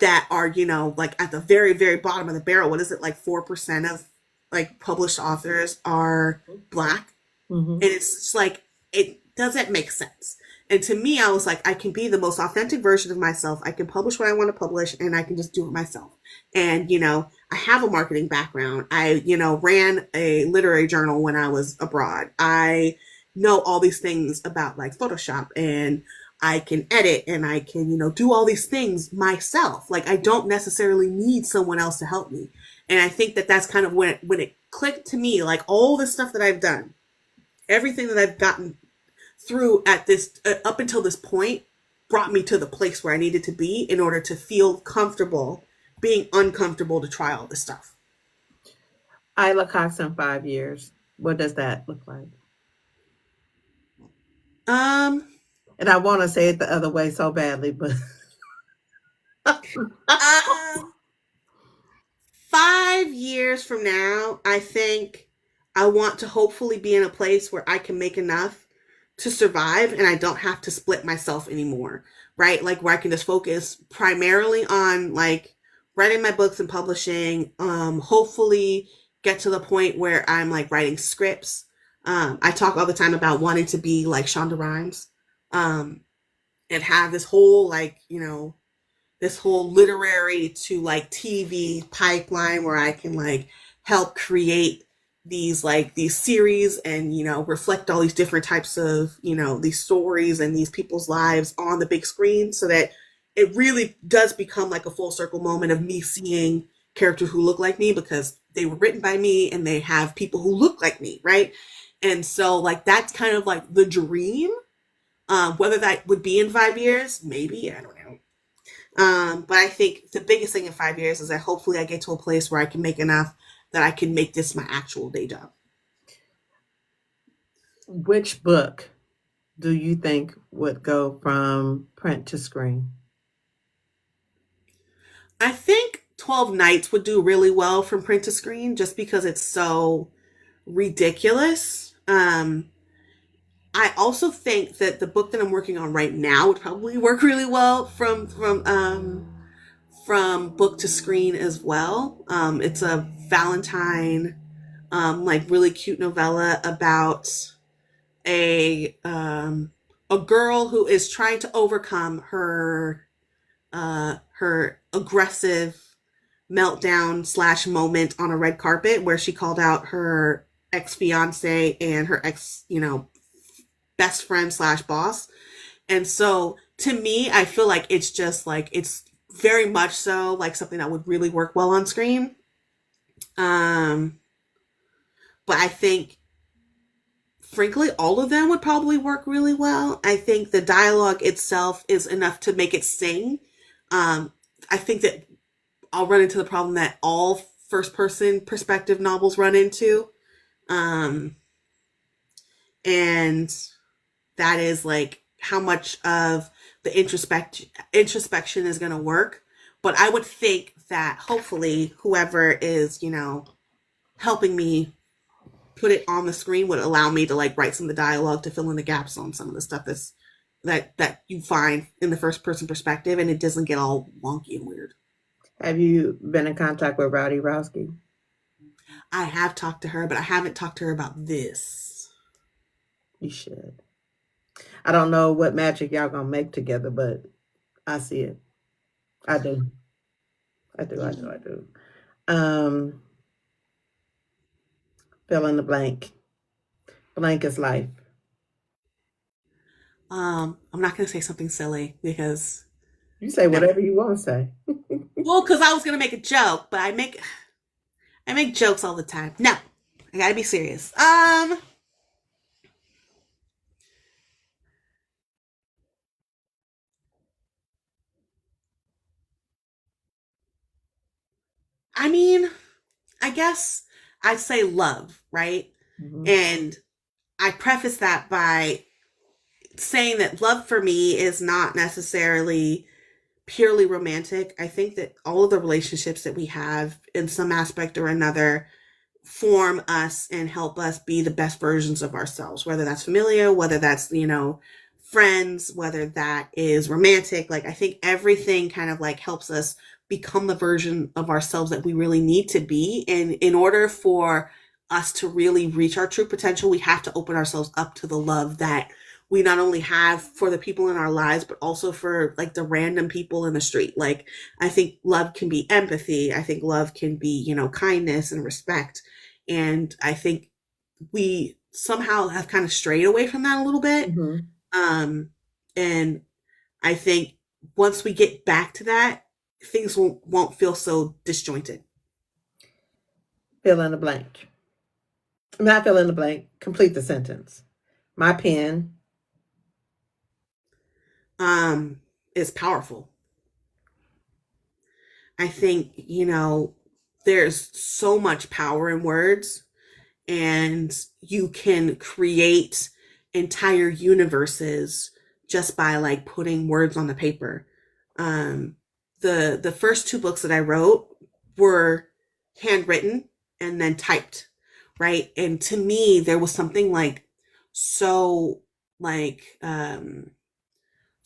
that are, like at the very, very bottom of the barrel. What is it, like 4% of like published authors are black? Mm-hmm. And it's just like, it doesn't make sense. And to me, I was like, I can be the most authentic version of myself. I can publish what I want to publish, and I can just do it myself. And, I have a marketing background. I, ran a literary journal when I was abroad. I know all these things about like Photoshop, and I can edit, and I can, do all these things myself. Like, I don't necessarily need someone else to help me. And I think that that's kind of when it clicked to me, like all the stuff that I've done, everything that I've gotten through at this up until this point brought me to the place where I needed to be in order to feel comfortable being uncomfortable to try all this stuff. Ayla Cox in 5 years. What does that look like? Um, And I want to say it the other way so badly, but um 5 years from now, I think I want to hopefully be in a place where I can make enough to survive and I don't have to split myself anymore, right? Like where I can just focus primarily on like writing my books and publishing, hopefully get to the point where I'm like writing scripts. I talk all the time about wanting to be like Shonda Rhimes, um, and have this whole like, this whole literary to like TV pipeline where I can like help create these series and reflect all these different types of these stories and these people's lives on the big screen so that it really does become like a full circle moment of me seeing characters who look like me because they were written by me and they have people who look like me, right? And so like that's kind of like the dream. Whether that would be in 5 years, maybe, I don't know. But I think the biggest thing in 5 years is that hopefully I get to a place where I can make enough that I can make this my actual day job. which book do you think would go from print to screen? I think 12 Nights would do really well from print to screen just because it's so ridiculous. I also think that the book that I'm working on right now would probably work really well from book to screen as well. It's a Valentine, like really cute novella about a girl who is trying to overcome her aggressive meltdown slash moment on a red carpet where she called out her ex fiance and her ex best friend slash boss. And so to me, I feel like it's just like it's very much so like something that would really work well on screen. Um, but I think frankly all of them would probably work really well. I think the dialogue itself is enough to make it sing. I think that I'll run into the problem that all first person perspective novels run into. Um, and that is like how much of the introspection is going to work. But I would think that hopefully whoever is, helping me put it on the screen would allow me to like write some of the dialogue to fill in the gaps on some of the stuff that you find in the first person perspective and it doesn't get all wonky and weird. Have you been in contact with Rowdy Rowski? I have talked to her, but I haven't talked to her about this. You should. I don't know what magic y'all gonna make together, but I see it. I do. I do. I do. I do. Um, fill in the blank. Blank is life. I'm not gonna say something silly because You say no. whatever you want to say. Well, because I was gonna make a joke, but I make jokes all the time. No, I gotta be serious. I mean, I guess I'd say love, right? Mhm. And I preface that by saying that love for me is not necessarily purely romantic. I think that all of the relationships that we have in some aspect or another form us and help us be the best versions of ourselves, whether that's familiar, whether that's, friends, whether that is romantic. Like, I think everything kind of like helps us become the version of ourselves that we really need to be. And in order for us to really reach our true potential, we have to open ourselves up to the love that we not only have for the people in our lives, but also for like the random people in the street. Like, I think love can be empathy. I think love can be, kindness and respect. And I think we somehow have kind of strayed away from that a little bit. Mm-hmm. And I think once we get back to that, things won't feel so disjointed. Fill in the blank. Not fill in the blank. Complete the sentence. My pen. Is powerful. I think, there's so much power in words, and you can create entire universes just by like putting words on the paper. Um, the first two books that I wrote were handwritten and then typed, right? And to me, there was something like so like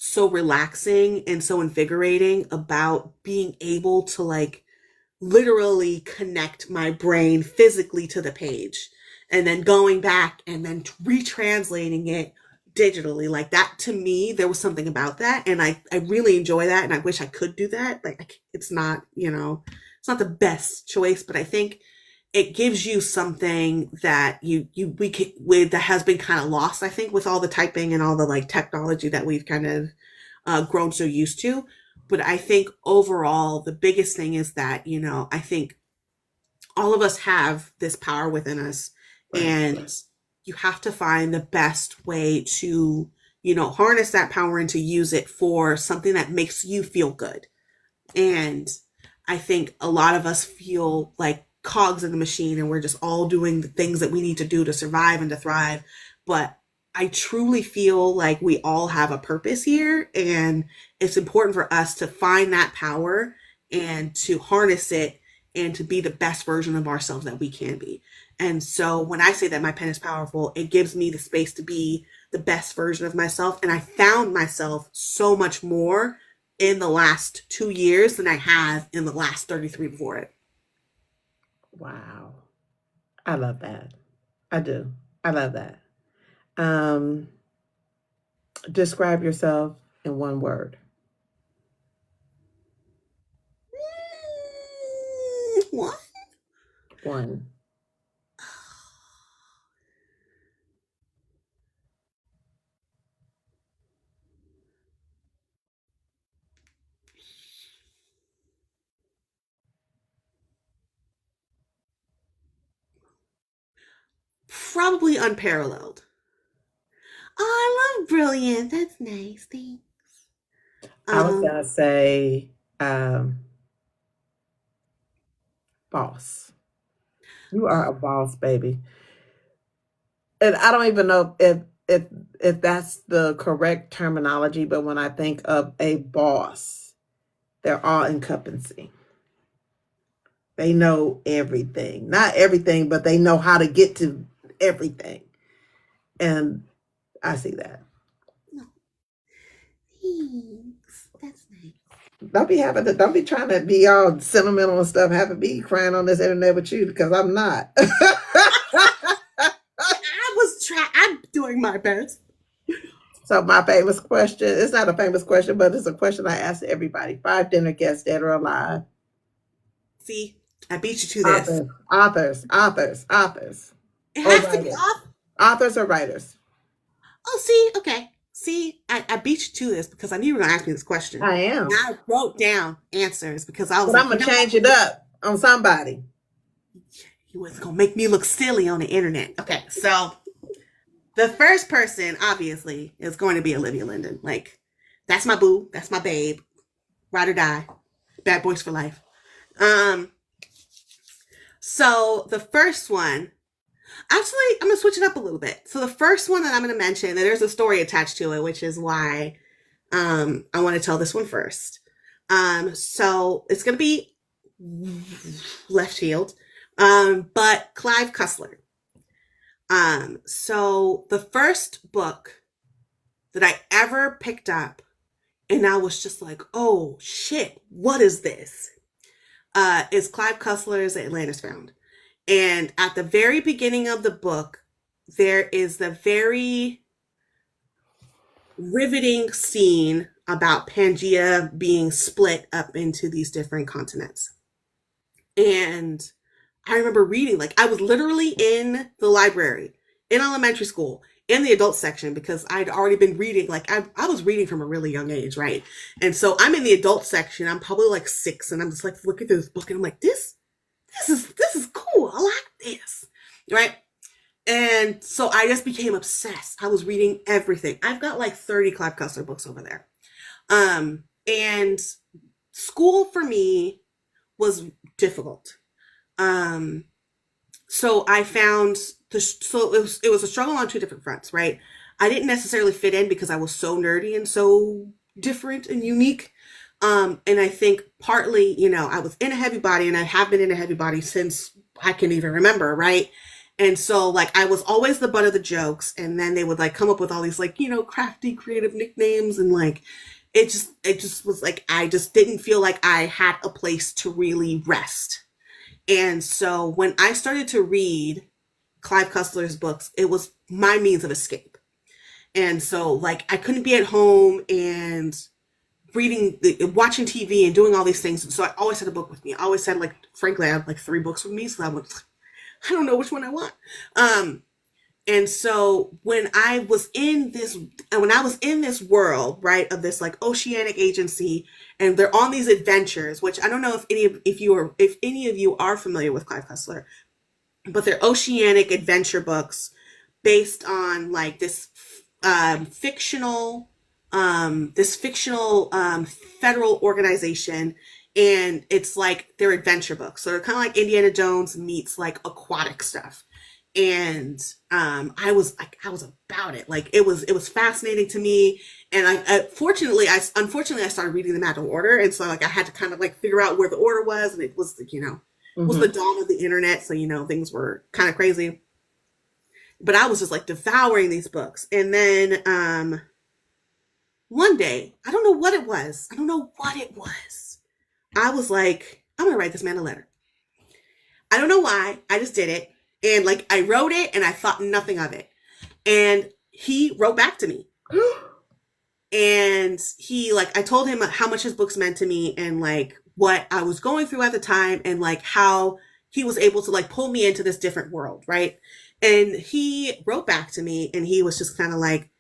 so relaxing and so invigorating about being able to like literally connect my brain physically to the page and then going back and then retranslating it digitally. Like, that to me, there was something about that, and I really enjoy that, and I wish I could do that. Like, it's not, it's not the best choice, but I think it gives you something that we can, with that has been kind of lost, I think, with all the typing and all the like technology that we've kind of grown so used to. But I think overall, the biggest thing is that, I think all of us have this power within us, Right. and you have to find the best way to, harness that power and to use it for something that makes you feel good. And I think a lot of us feel like cogs in the machine, and we're just all doing the things that we need to do to survive and to thrive. But I truly feel like we all have a purpose here, and it's important for us to find that power and to harness it and to be the best version of ourselves that we can be. And so when I say that my pen is powerful, it gives me the space to be the best version of myself. And I found myself so much more in the last 2 years than I have in the last 33 before it. Wow. I love that. I do. I love that. Um, describe yourself in one word. What? One. Probably unparalleled. Oh, I love brilliant. That's nice. Thanks. I was Um, gonna say boss. You are a boss, baby. And I don't even know if that's the correct terminology, but when I think of a boss, they're all encompassing. They know everything. Not everything, but they know how to get to everything. And I see that. no, thanks. That's nice. Don't be trying to be all sentimental and stuff, having me crying on this internet with you because I'm not. I'm doing my best. So my famous question, it's not a famous question, but it's a question I ask everybody. 5 dinner guests, dead or alive. See, I beat you to this. Authors, It or has to be writers. off. Authors or writers. Oh, see, okay. See, I beat you to this because I knew you were going to ask me this question. I And am. I wrote down answers because I was But I'm like, gonna change it up on somebody. you was going to make me look silly on the internet. Okay, so the first person, obviously, is going to be Olivia Linden. Like, that's my boo. That's my babe. Ride or die. Bad boys for life. Um, so the first one, actually, I'm gonna switch it up a little bit. So the first one that I'm gonna mention, there's a story attached to it, which is why I want to tell this one first. So it's gonna be left field. But Clive Cussler. So the first book that I ever picked up, and I was just like, oh shit, what is this? Is Clive Cussler's Atlantis Found. And at the very beginning of the book, there is the very riveting scene about Pangea being split up into these different continents. And I remember reading, like, I was literally in the library in elementary school in the adult section because I'd already been reading, like, I was reading from a really young age, right? And so I'm in the adult section. I'm probably like 6, and I'm just like looking through this book, and I'm like, this is cool. I like this, right? And so I just became obsessed. I was reading everything. I've got like 30 Clive Cussler books over there. And school for me was difficult. Um, so I found so it was a struggle on two different fronts, right? I didn't necessarily fit in because I was so nerdy and so different and unique. And I think partly, I was in a heavy body, and I have been in a heavy body since I can even remember, right? And so like I was always the butt of the jokes, and then they would like come up with all these like, crafty creative nicknames, and like it just was like I just didn't feel like I had a place to really rest. And so when I started to read Clive Cussler's books, it was my means of escape. And so like I couldn't be at home and watching TV and doing all these things. So I always had a book with me. I always had like, frankly, I had like 3 books with me. So I don't know which one I want. And so when I was in this world, right, of this like oceanic agency, and they're on these adventures, which I don't know if any of you are familiar with Clive Cussler, but they're oceanic adventure books based on like fictional federal organization, and it's like they're adventure books, so they're kind of like Indiana Jones meets like aquatic stuff. And I was about it. Like it was fascinating to me. And unfortunately I started reading them out of order, and so like I had to kind of like figure out where the order was, and it was like, it was the dawn of the internet, so things were kind of crazy. But I was just like devouring these books. And then one day, I don't know what it was. I was like, I'm gonna write this man a letter. I don't know why. I just did it. And like I wrote it, and I thought nothing of it. And he wrote back to me. And I told him how much his books meant to me, and like what I was going through at the time, and like how he was able to like pull me into this different world, right? And he wrote back to me, and he was just kind of like,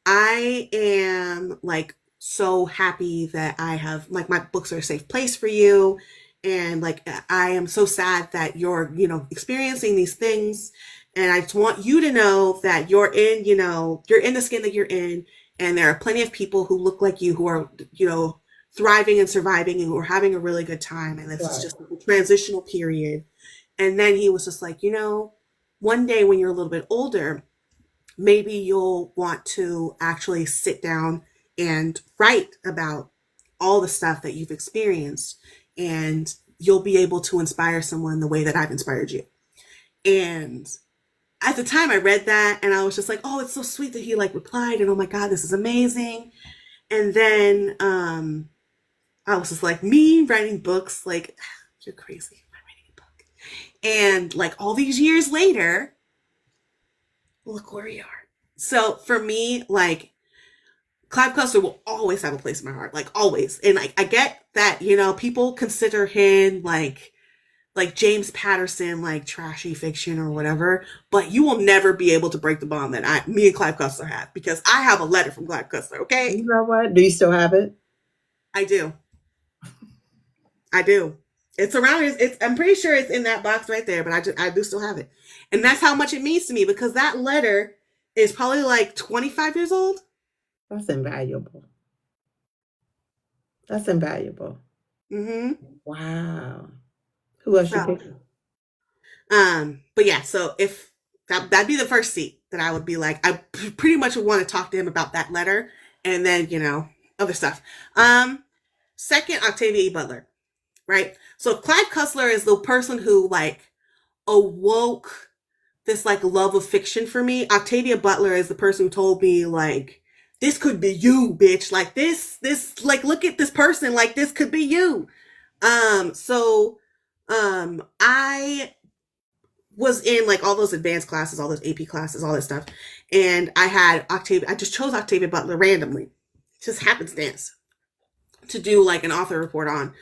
I am like so happy that I have like my books are a safe place for you. And like I am so sad that you're, experiencing these things. And I just want you to know that you're in the skin that you're in. And there are plenty of people who look like you who are, thriving and surviving, and who are having a really good time. And this is just a transitional period. And then he was just like, one day when you're a little bit older, maybe you'll want to actually sit down and write about all the stuff that you've experienced, and you'll be able to inspire someone the way that I've inspired you. And at the time I read that, and I was just like, oh, it's so sweet that he like replied, and oh my God, this is amazing. And then I was just like, me writing books, like, you're crazy. I'm writing a book. And like all these years later, look where we are. So for me, like, Clive Cussler will always have a place in my heart, like always. And like I get that, people consider him like James Patterson, like trashy fiction or whatever, but you will never be able to break the bond that me and Clive Cussler have, because I have a letter from Clive Cussler, okay? You know what? Do you still have it? I do. It's around here. I'm pretty sure it's in that box right there, but I do still have it. And that's how much it means to me, because that letter is probably like 25 years old. That's invaluable. That's invaluable. Wow. Who else you So, picking? but yeah, so if that'd be the first seat that I would be like, I pretty much would want to talk to him about that letter, and then, other stuff. Second, Octavia E. Butler, right? So Clive Cussler is the person who like awoke this like love of fiction for me. Octavia Butler is the person who told me like, this could be you, bitch. Like this, like, look at this person. Like, this could be you. I was in like all those advanced classes, all those AP classes, all that stuff. And I just chose Octavia Butler randomly, just happenstance, to do like an author report on.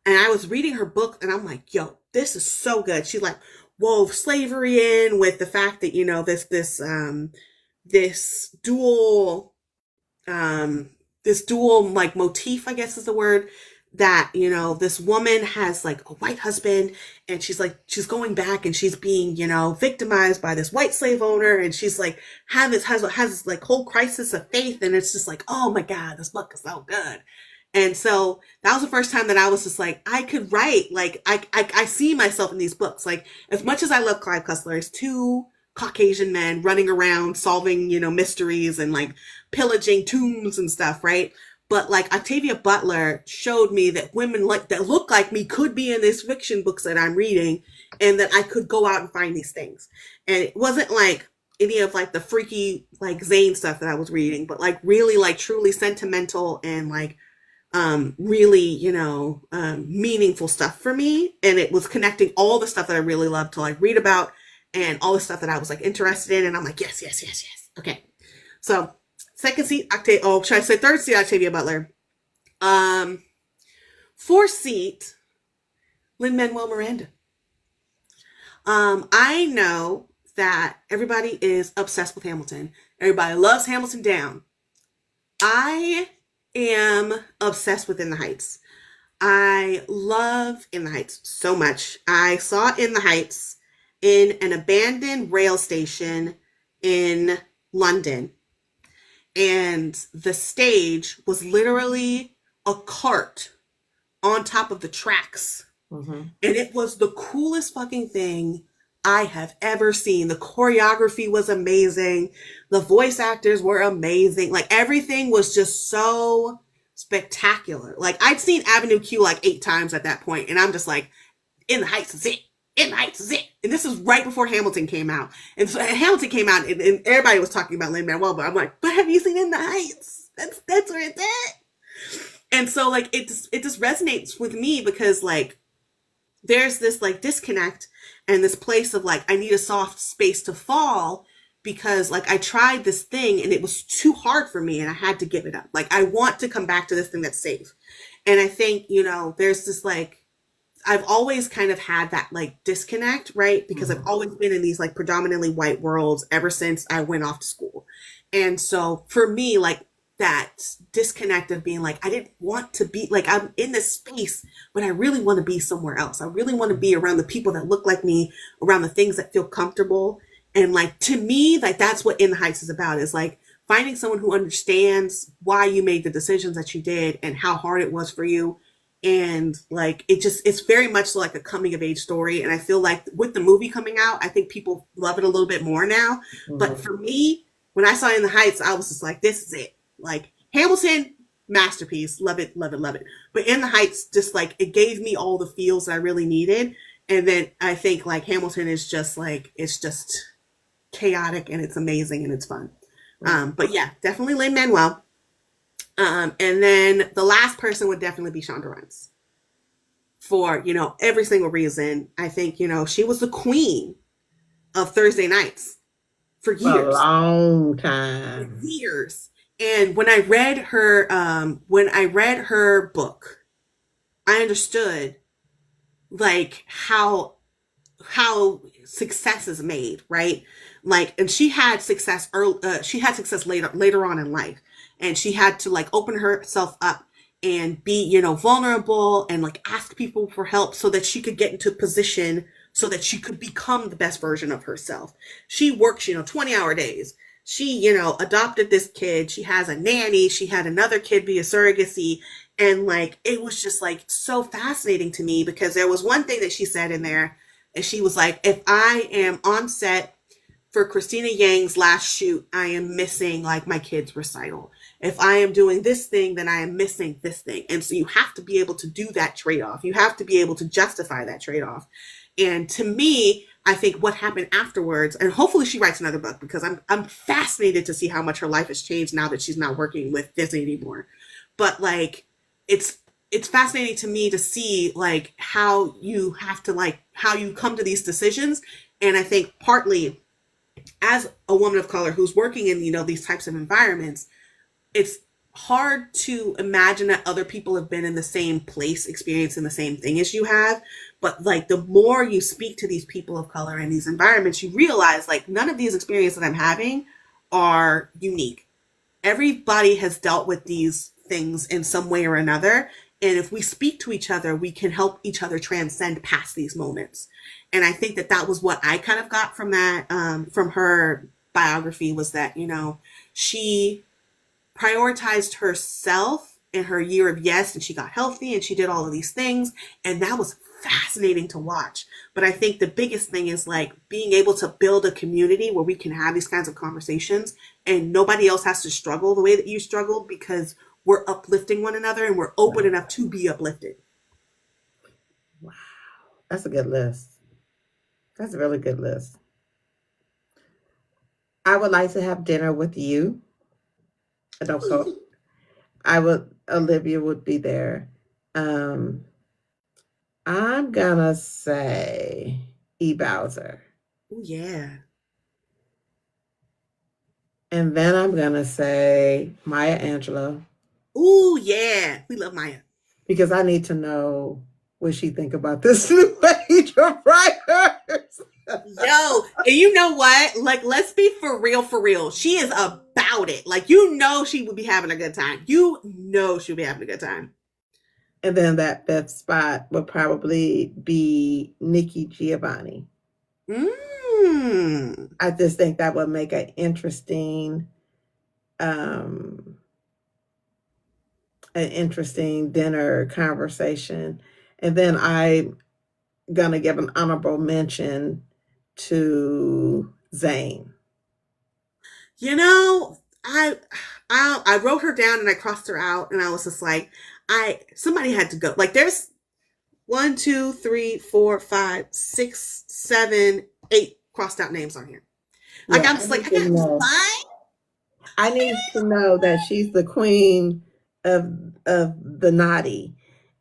And I was reading her book and I'm like, yo, this is so good. She like wove slavery in with the fact that, you know, this dual, this dual like motif, I guess is the word, that, you know, this woman has like a white husband and she's going back and she's being, you know, victimized by this white slave owner, and she's like has this like whole crisis of faith, and it's just like, oh my god, this book is so good. And so that was the first time that I was just like, I could write, like I see myself in these books. Like, as much as I love Clive Cussler, it's two Caucasian men running around solving, you know, mysteries and like pillaging tombs and stuff, right? But like Octavia Butler showed me that women like that look like me could be in these fiction books that I'm reading, and that I could go out and find these things. And it wasn't like any of like the freaky like Zane stuff that I was reading, but like really like truly sentimental and like really, you know, meaningful stuff for me. And it was connecting all the stuff that I really loved to like read about, and all the stuff that I was like interested in. And I'm like, yes, yes, yes, yes. Okay. So second seat, should I say third seat, Octavia Butler. Fourth seat, Lin-Manuel Miranda. I know that everybody is obsessed with Hamilton. Everybody loves Hamilton Down. I am obsessed with In the Heights. I love In the Heights so much. I saw In the Heights in an abandoned rail station in London. And the stage was literally a cart on top of the tracks. Mm-hmm. And it was the coolest fucking thing I have ever seen. The choreography was amazing. The voice actors were amazing. Like, everything was just so spectacular. Like, I'd seen Avenue Q like 8 times at that point, and I'm just like, In the Heights is it. In the Heights is it. And this is right before Hamilton came out. And so Hamilton came out, and everybody was talking about Lin-Manuel, but I'm like, but have you seen In the Heights? That's where it's at. And so like it just resonates with me, because like there's this like disconnect and this place of like, I need a soft space to fall, because like I tried this thing and it was too hard for me and I had to give it up. Like, I want to come back to this thing that's safe. And I think, you know, there's this like, I've always kind of had that like disconnect, right? Because I've always been in these like predominantly white worlds ever since I went off to school. And so for me, like that disconnect of being like, I didn't want to be like, I'm in this space, but I really want to be somewhere else. I really want to be around the people that look like me, around the things that feel comfortable. And like, to me, like that's what In the Heights is about, is like finding someone who understands why you made the decisions that you did and how hard it was for you. And like, it's very much like a coming of age story. And I feel like with the movie coming out, I think people love it a little bit more now. Mm-hmm. But for me, when I saw In the Heights, I was just like, this is it. Like, Hamilton, masterpiece. Love it, love it, love it. But In the Heights, just like, it gave me all the feels that I really needed. And then I think like Hamilton is just like, it's just chaotic and it's amazing and it's fun. Mm-hmm. But yeah, definitely Lin-Manuel. And then the last person would definitely be Shonda Rhimes, for, you know, every single reason. I think, you know, she was the queen of Thursday nights for years. A long time. For years. And when I read her book, I understood like how success is made, right? Like, and she had success later on in life. And she had to like open herself up and be, you know, vulnerable and like ask people for help so that she could get into a position so that she could become the best version of herself. She works, you know, 20-hour days. She, you know, adopted this kid. She has a nanny. She had another kid via surrogacy. And like, it was just like so fascinating to me, because there was one thing that she said in there, and she was like, if I am on set for Christina Yang's last shoot, I am missing like my kid's recital. If I am doing this thing, then I am missing this thing. And so you have to be able to do that trade-off. You have to be able to justify that trade-off. And to me, I think what happened afterwards, and hopefully she writes another book, because I'm fascinated to see how much her life has changed now that she's not working with Disney anymore. But like, it's it's fascinating to me to see like how you have to like how you come to these decisions. And I think partly as a woman of color who's working in, you know, these types of environments, it's hard to imagine that other people have been in the same place experiencing the same thing as you have. But like, the more you speak to these people of color in these environments, you realize like none of these experiences that I'm having are unique. Everybody has dealt with these things in some way or another, and if we speak to each other, we can help each other transcend past these moments. And I think that that was what I kind of got from that, from her biography, was that, you know, she prioritized herself in her year of yes, and she got healthy and she did all of these things, and that was fascinating to watch. But I think the biggest thing is like being able to build a community where we can have these kinds of conversations and nobody else has to struggle the way that you struggled, because we're uplifting one another and we're open enough to be uplifted. Wow. That's a good list. That's a really good list. I would like to have dinner with you. I don't co I would Olivia would be there. Um, I'm gonna say E. Bowser. Oh yeah. And then I'm gonna say Maya Angelou Oh yeah. We love Maya. because I need to know what she think about this new age of writers. Yo, and you know what? Like, let's be for real, for real. She is about it. Like, you know, she would be having a good time. You know, she'll be having a good time. And then that spot would probably be Nikki Giovanni. Mm. I just think that would make um, an interesting dinner conversation. And then I'm gonna give an honorable mention to Zane. You know, I wrote her down and I crossed her out, and I was just like, I somebody had to go. Like, there's one, two, three, four, five, six, seven, eight crossed out names on here. Like, Yeah, I'm just like, I got five. I need to know that she's the queen of the naughty,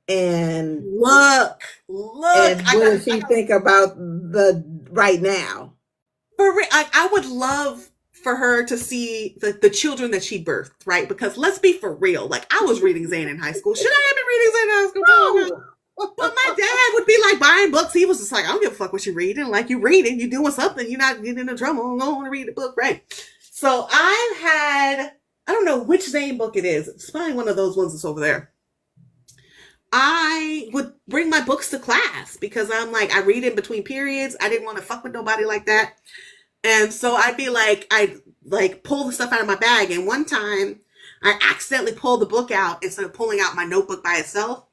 and Look, what does I she got think about the right now? for real. I would love for her to see the children that she birthed, right? Because let's be for real. Like, I was reading Zane in high school. Should I have been reading Zane in high school? Oh my God. No. But my dad would be like buying books. He was just like, I don't give a fuck what you're reading. Like, you reading, you doing something. You're not getting in trouble. Go on and read the book, right? So I've had, I don't know which Zane book it is. It's probably one of those ones that's over there. I would bring my books to class because I'm like, I read in between periods. I didn't want to fuck with nobody like that. And so I'd be like, I'd like pull the stuff out of my bag. And one time I accidentally pulled the book out instead of pulling out my notebook by itself.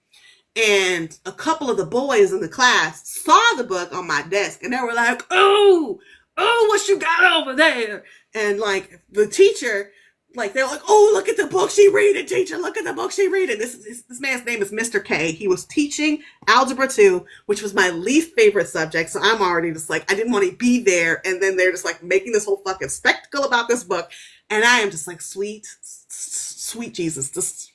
And a couple of the boys in the class saw the book on my desk and they were like, oh, what you got over there? And like the teacher, like they're like, oh, look at the book she reading, teacher. Look at the book she reading. This man's name is Mr. K. He was teaching Algebra 2, which was my least favorite subject. So I'm already just like, I didn't want to be there. And then they're just like making this whole fucking spectacle about this book. And I am just like, sweet Jesus, just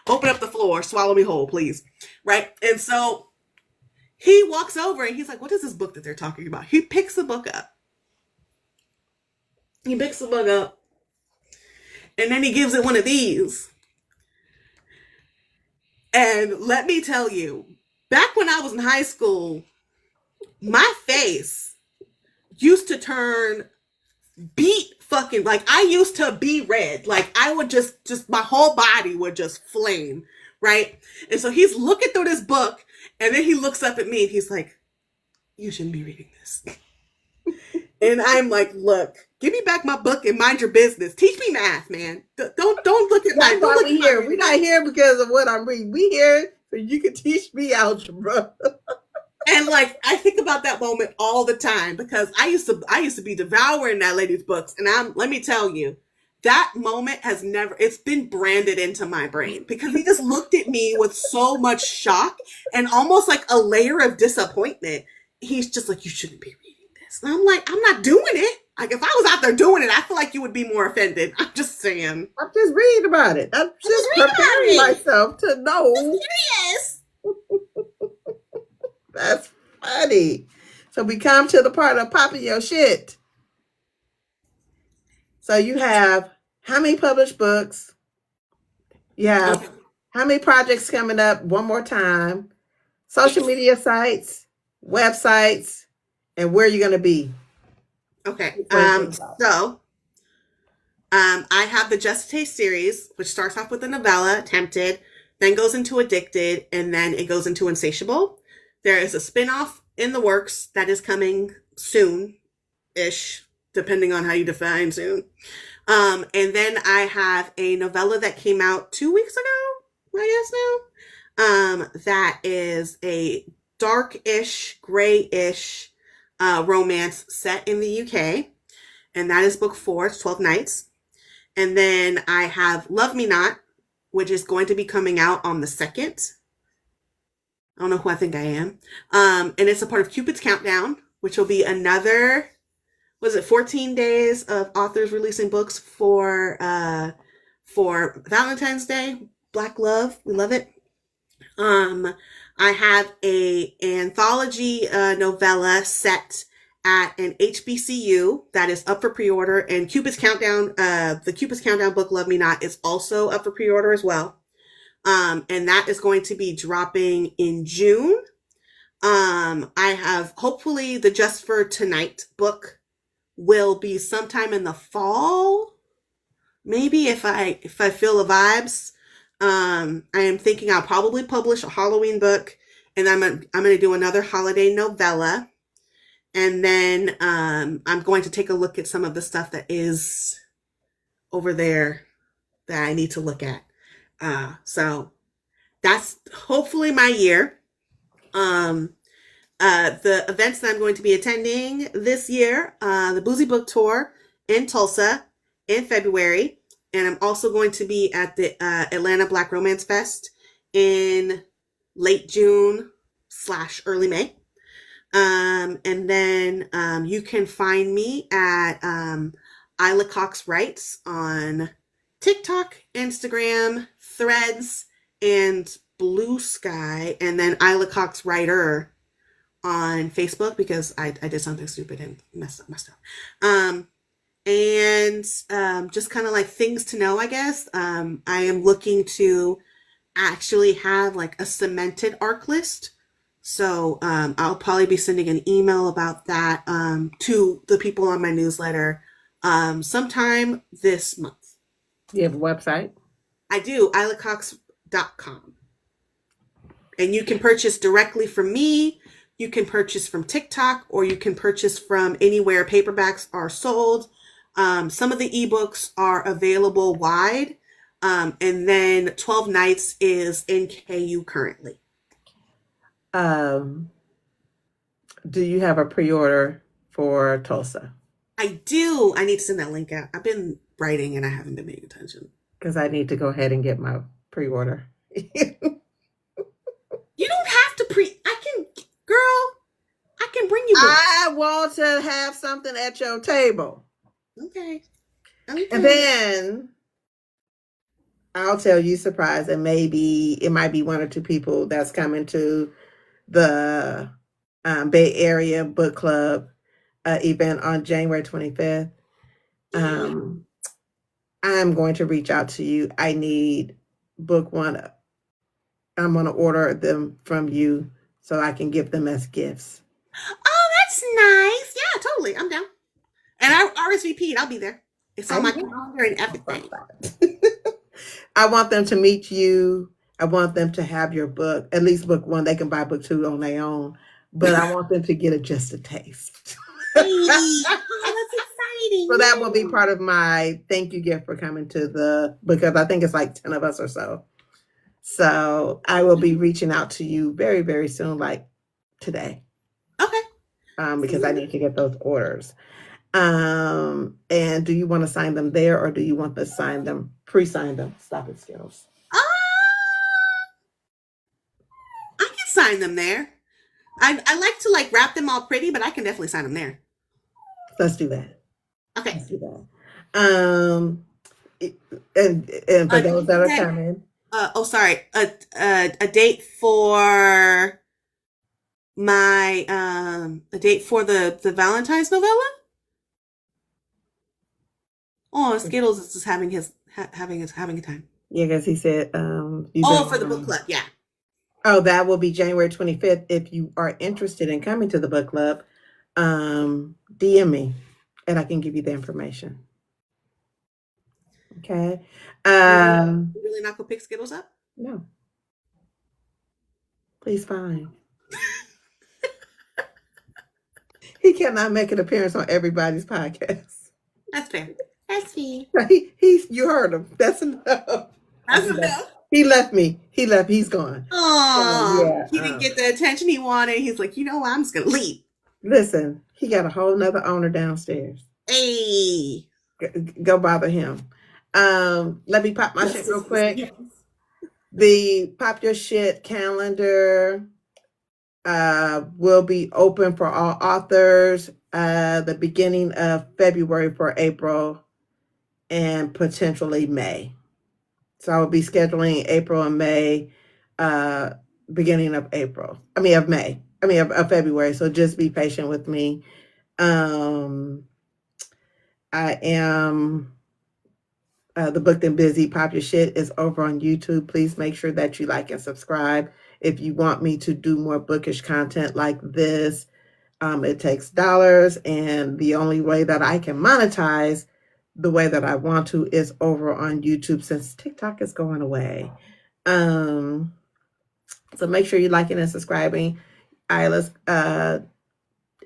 open up the floor, swallow me whole, please. Right? And so he walks over and he's like, what is this book that they're talking about? He picks the book up. He picks the book up. And then he gives it one of these. And let me tell you, back when I was in high school, my face used to turn beet fucking, like I used to be red. Like I would just my whole body would just flame, right? And so he's looking through this book and then he looks up at me and he's like, you shouldn't be reading this. And I'm like, look, give me back my book and mind your business. Teach me math, man. Don't look at my. That's why we here. We're not here because of what I'm reading. We here so you can teach me algebra. And like I think about that moment all the time because I used to be devouring that lady's books, and let me tell you, that moment has never, it's been branded into my brain because he just looked at me with so much shock and almost like a layer of disappointment. He's just like, you shouldn't be reading this. And I'm like, I'm not doing it. Like, if I was out there doing it, I feel like you would be more offended. I'm just saying. I'm just reading about it. I'm I just just read about preparing it. myself to know. Yes. That's funny. So we come to the part of popping your shit. So you have how many published books? You have Okay. how many projects coming up? One more time. Social media sites, websites, and where you're going to be. Okay. What to think about. I have the Just a Taste series, which starts off with a novella, Tempted, then goes into Addicted, and then it goes into Insatiable. There is a spin-off in the works that is coming soon-ish, depending on how you define soon. And then I have a novella that came out 2 weeks ago, I guess now. That is a dark-ish, gray-ish romance set in the UK. And that is book 4. It's 12 Nights. And then I have Love Me Not, which is going to be coming out on the 2nd. I don't know who I think I am. And it's a part of Cupid's Countdown, which will be another, 14 days of authors releasing books for Valentine's Day. Black love. We love it. I have a anthology novella set at an HBCU that is up for pre-order, and Cupid's Countdown, the Cupid's Countdown book, Love Me Not, is also up for pre-order as well. And that is going to be dropping in June. I have, hopefully, the Just for Tonight book will be sometime in the fall. Maybe if I feel the vibes. I am thinking I'll probably publish a Halloween book, and I'm going to do another holiday novella. And then I'm going to take a look at some of the stuff that is over there that I need to look at. So that's hopefully my year. The events that I'm going to be attending this year, the Boozy Book Tour in Tulsa in February. And I'm also going to be at the Atlanta Black Romance Fest in late June/early May. And then you can find me at Ayla Cox Writes on TikTok, Instagram, Threads, and Blue Sky. And then Ayla Cox Writer on Facebook, because I did something stupid and messed up my stuff. And just kind of like things to know, I guess. I am looking to actually have like a cemented ARC list. So I'll probably be sending an email about that to the people on my newsletter sometime this month. You have a website? I do, aylacox.com. And you can purchase directly from me. You can purchase from TikTok, or you can purchase from anywhere paperbacks are sold. Some of the ebooks are available wide. And then 12 Nights is in KU currently. Do you have a pre-order for Tulsa? I do. I need to send that link out. I've been writing and I haven't been paying attention. Because I need to go ahead and get my pre-order. You don't have to girl, I can bring you books. I want to have something at your table. Okay. And then I'll tell you surprise, and maybe it might be one or two people that's coming to the Bay Area Book Club event on January 25th. I'm going to reach out to you. I need book one. I'm going to order them from you so I can give them as gifts. Oh, that's nice. Yeah, totally. I'm down. And I RSVP'd. I'll be there. It's on my calendar and everything. I want them to meet you. I want them to have your book, at least book one. They can buy book two on their own, but I want them to get just a taste. Oh, that's exciting. So that will be part of my thank you gift for coming to because I think it's like 10 of us or so. So I will be reaching out to you very, very soon, like today. Okay. Because I need to get those orders. And do you want to sign them there, or do you want to pre-sign them? Stop it, Skittles. I can sign them there. I like to wrap them all pretty, but I can definitely sign them there. Let's do that. Okay. Let's do that. It- and for those You that are said, coming, sorry, a date for my a date for the Valentine's novella. Oh, Skittles is just having a time. yeah, because he said you've Oh, been for the book wanting. club, yeah. Oh, that will be January 25th. If you are interested in coming to the book club, DM me and I can give you the information. Okay. You really not gonna pick Skittles up? No, please fine. He cannot make an appearance on everybody's podcast. That's fair. That's fair. He's you heard him. That's enough. That's enough. He left me. He left. He's gone. So Oh, yeah. he didn't get the attention he wanted. He's like, you know what? I'm just gonna leave. Listen, he got a whole nother owner downstairs. Hey, Go bother him. Let me pop my shit real quick. yes. The Pop Your Shit calendar will be open for all authors the beginning of February for April and potentially May. So I will be scheduling April and May, uh, beginning of April. I mean of May. I mean of February. So just be patient with me. Um, I am the Booked and Busy Pop Your Shit is over on YouTube. Please make sure that you like and subscribe. If you want me to do more bookish content like this, it takes dollars, and the only way that I can monetize the way that I want to is over on YouTube since TikTok is going away. Um, so make sure you're liking and subscribing. Ayla's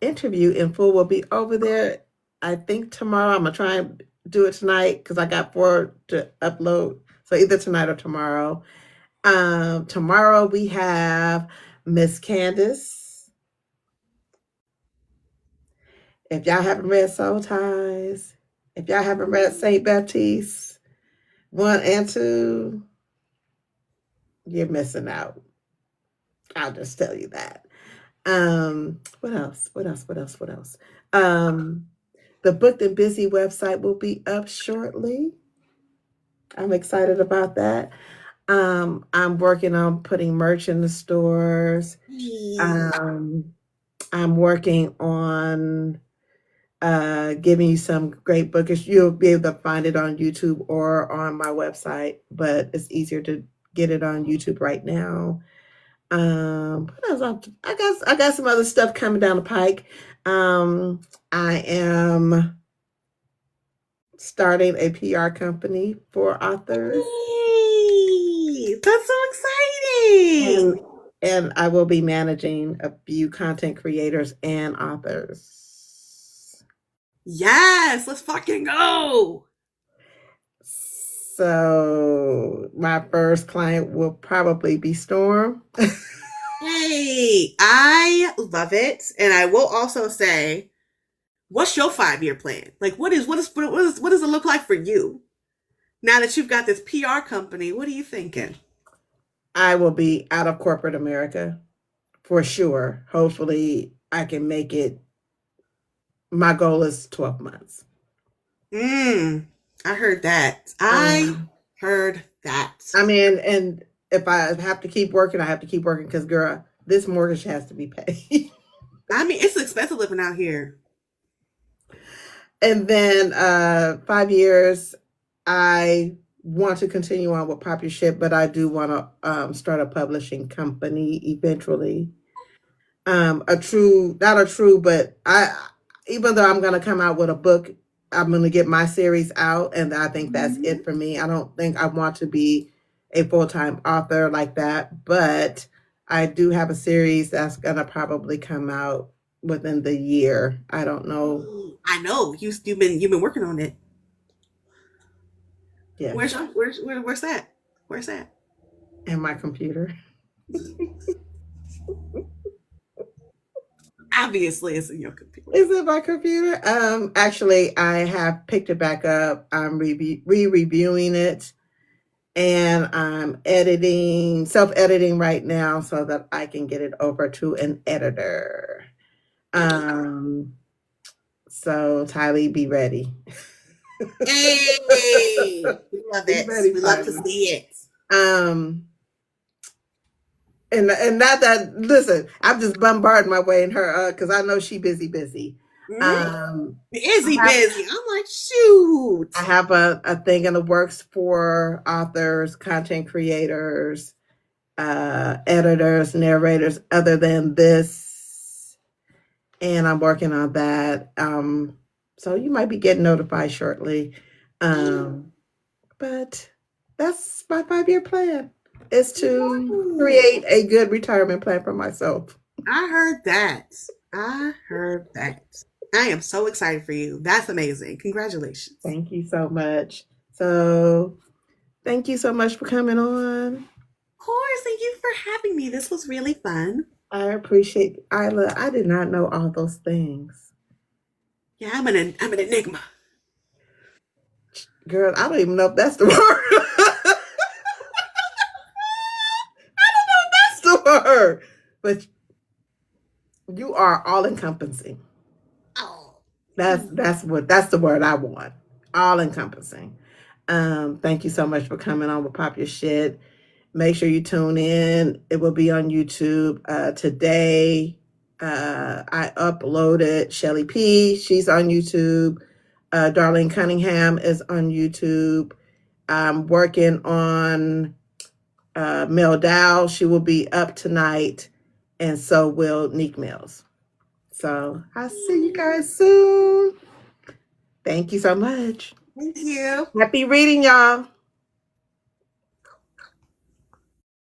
interview in full will be over there. I think tomorrow. I'm gonna try and do it tonight because I got 4 to upload. So either tonight or tomorrow. Tomorrow we have Miss Candace. If y'all haven't read Soul Ties, if y'all haven't read Saint Baptiste 1 and 2, you're missing out. I'll just tell you that. What else? What else? What else? What else? Um, the Booked and Busy website will be up shortly. I'm excited about that. I'm working on putting merch in the stores. Hey. Um, I'm working on giving you some great bookish. You'll be able to find it on YouTube or on my website, but it's easier to get it on YouTube right now. What else? I got some other stuff coming down the pike. I am starting a PR company for authors, Yay! That's so and exciting. I will be managing a few content creators and authors. Yes, let's fucking go. So my first client will probably be Storm. Hey, I love it. And I will also say, what's your 5-year plan? Like what does it look like for you? Now that you've got this PR company, what are you thinking? I will be out of corporate America for sure. Hopefully, I can make it. My goal is 12 months. Mm, I heard that. I Um, heard that. I mean, and if I have to keep working, I have to keep working because, girl, this mortgage has to be paid. I mean, it's expensive living out here. And then 5 years, I want to continue on with Pop Your Shit, but I do want to start a publishing company eventually. A true, not a true, but even though I'm going to come out with a book, I'm going to get my series out, and I think that's Mhm. it for me. I don't think I want to be a full-time author like that, but I do have a series that's going to probably come out within the year. I don't know. I know you've been working on it. Yes, Where's that? Where's that? and my computer. Obviously, it's in your computer. Is it my computer? Actually, I have picked it back up. I'm re-reviewing it, and I'm editing, self-editing right now so that I can get it over to an editor. Hey, Um, So Tylee, be ready. Hey, we love Be it. ready, We love to Tylee. see it. Um, and not that, listen, I'm just bombarding my way in her because I know she busy. Mm-hmm. Um, Busy, I have busy. I'm like, shoot. I have a thing in the works for authors, content creators, editors, narrators, other than this, and I'm working on that. So you might be getting notified shortly. Um, but that's my 5 year plan is to Ooh, create a good retirement plan for myself. I heard that. I heard that. I am so excited for you. That's amazing. Congratulations. Thank you so much. So thank you so much for coming on. Of course. Thank you for having me. This was really fun. I appreciate Isla. I did not know all those things. Yeah, I'm an enigma. Girl, I don't even know if that's the word. I don't know if that's the word. But you are all encompassing. Oh, That's the word I want. All encompassing. Thank you so much for coming on with Pop Your Shit. Make sure you tune in. It will be on YouTube today. I uploaded Shelly P. She's on YouTube. Darlene Cunningham is on YouTube. I'm working on Mel Dow. She will be up tonight, and so will Neek Mills. So I'll see you guys soon. Thank you so much. thank you. Happy reading, y'all.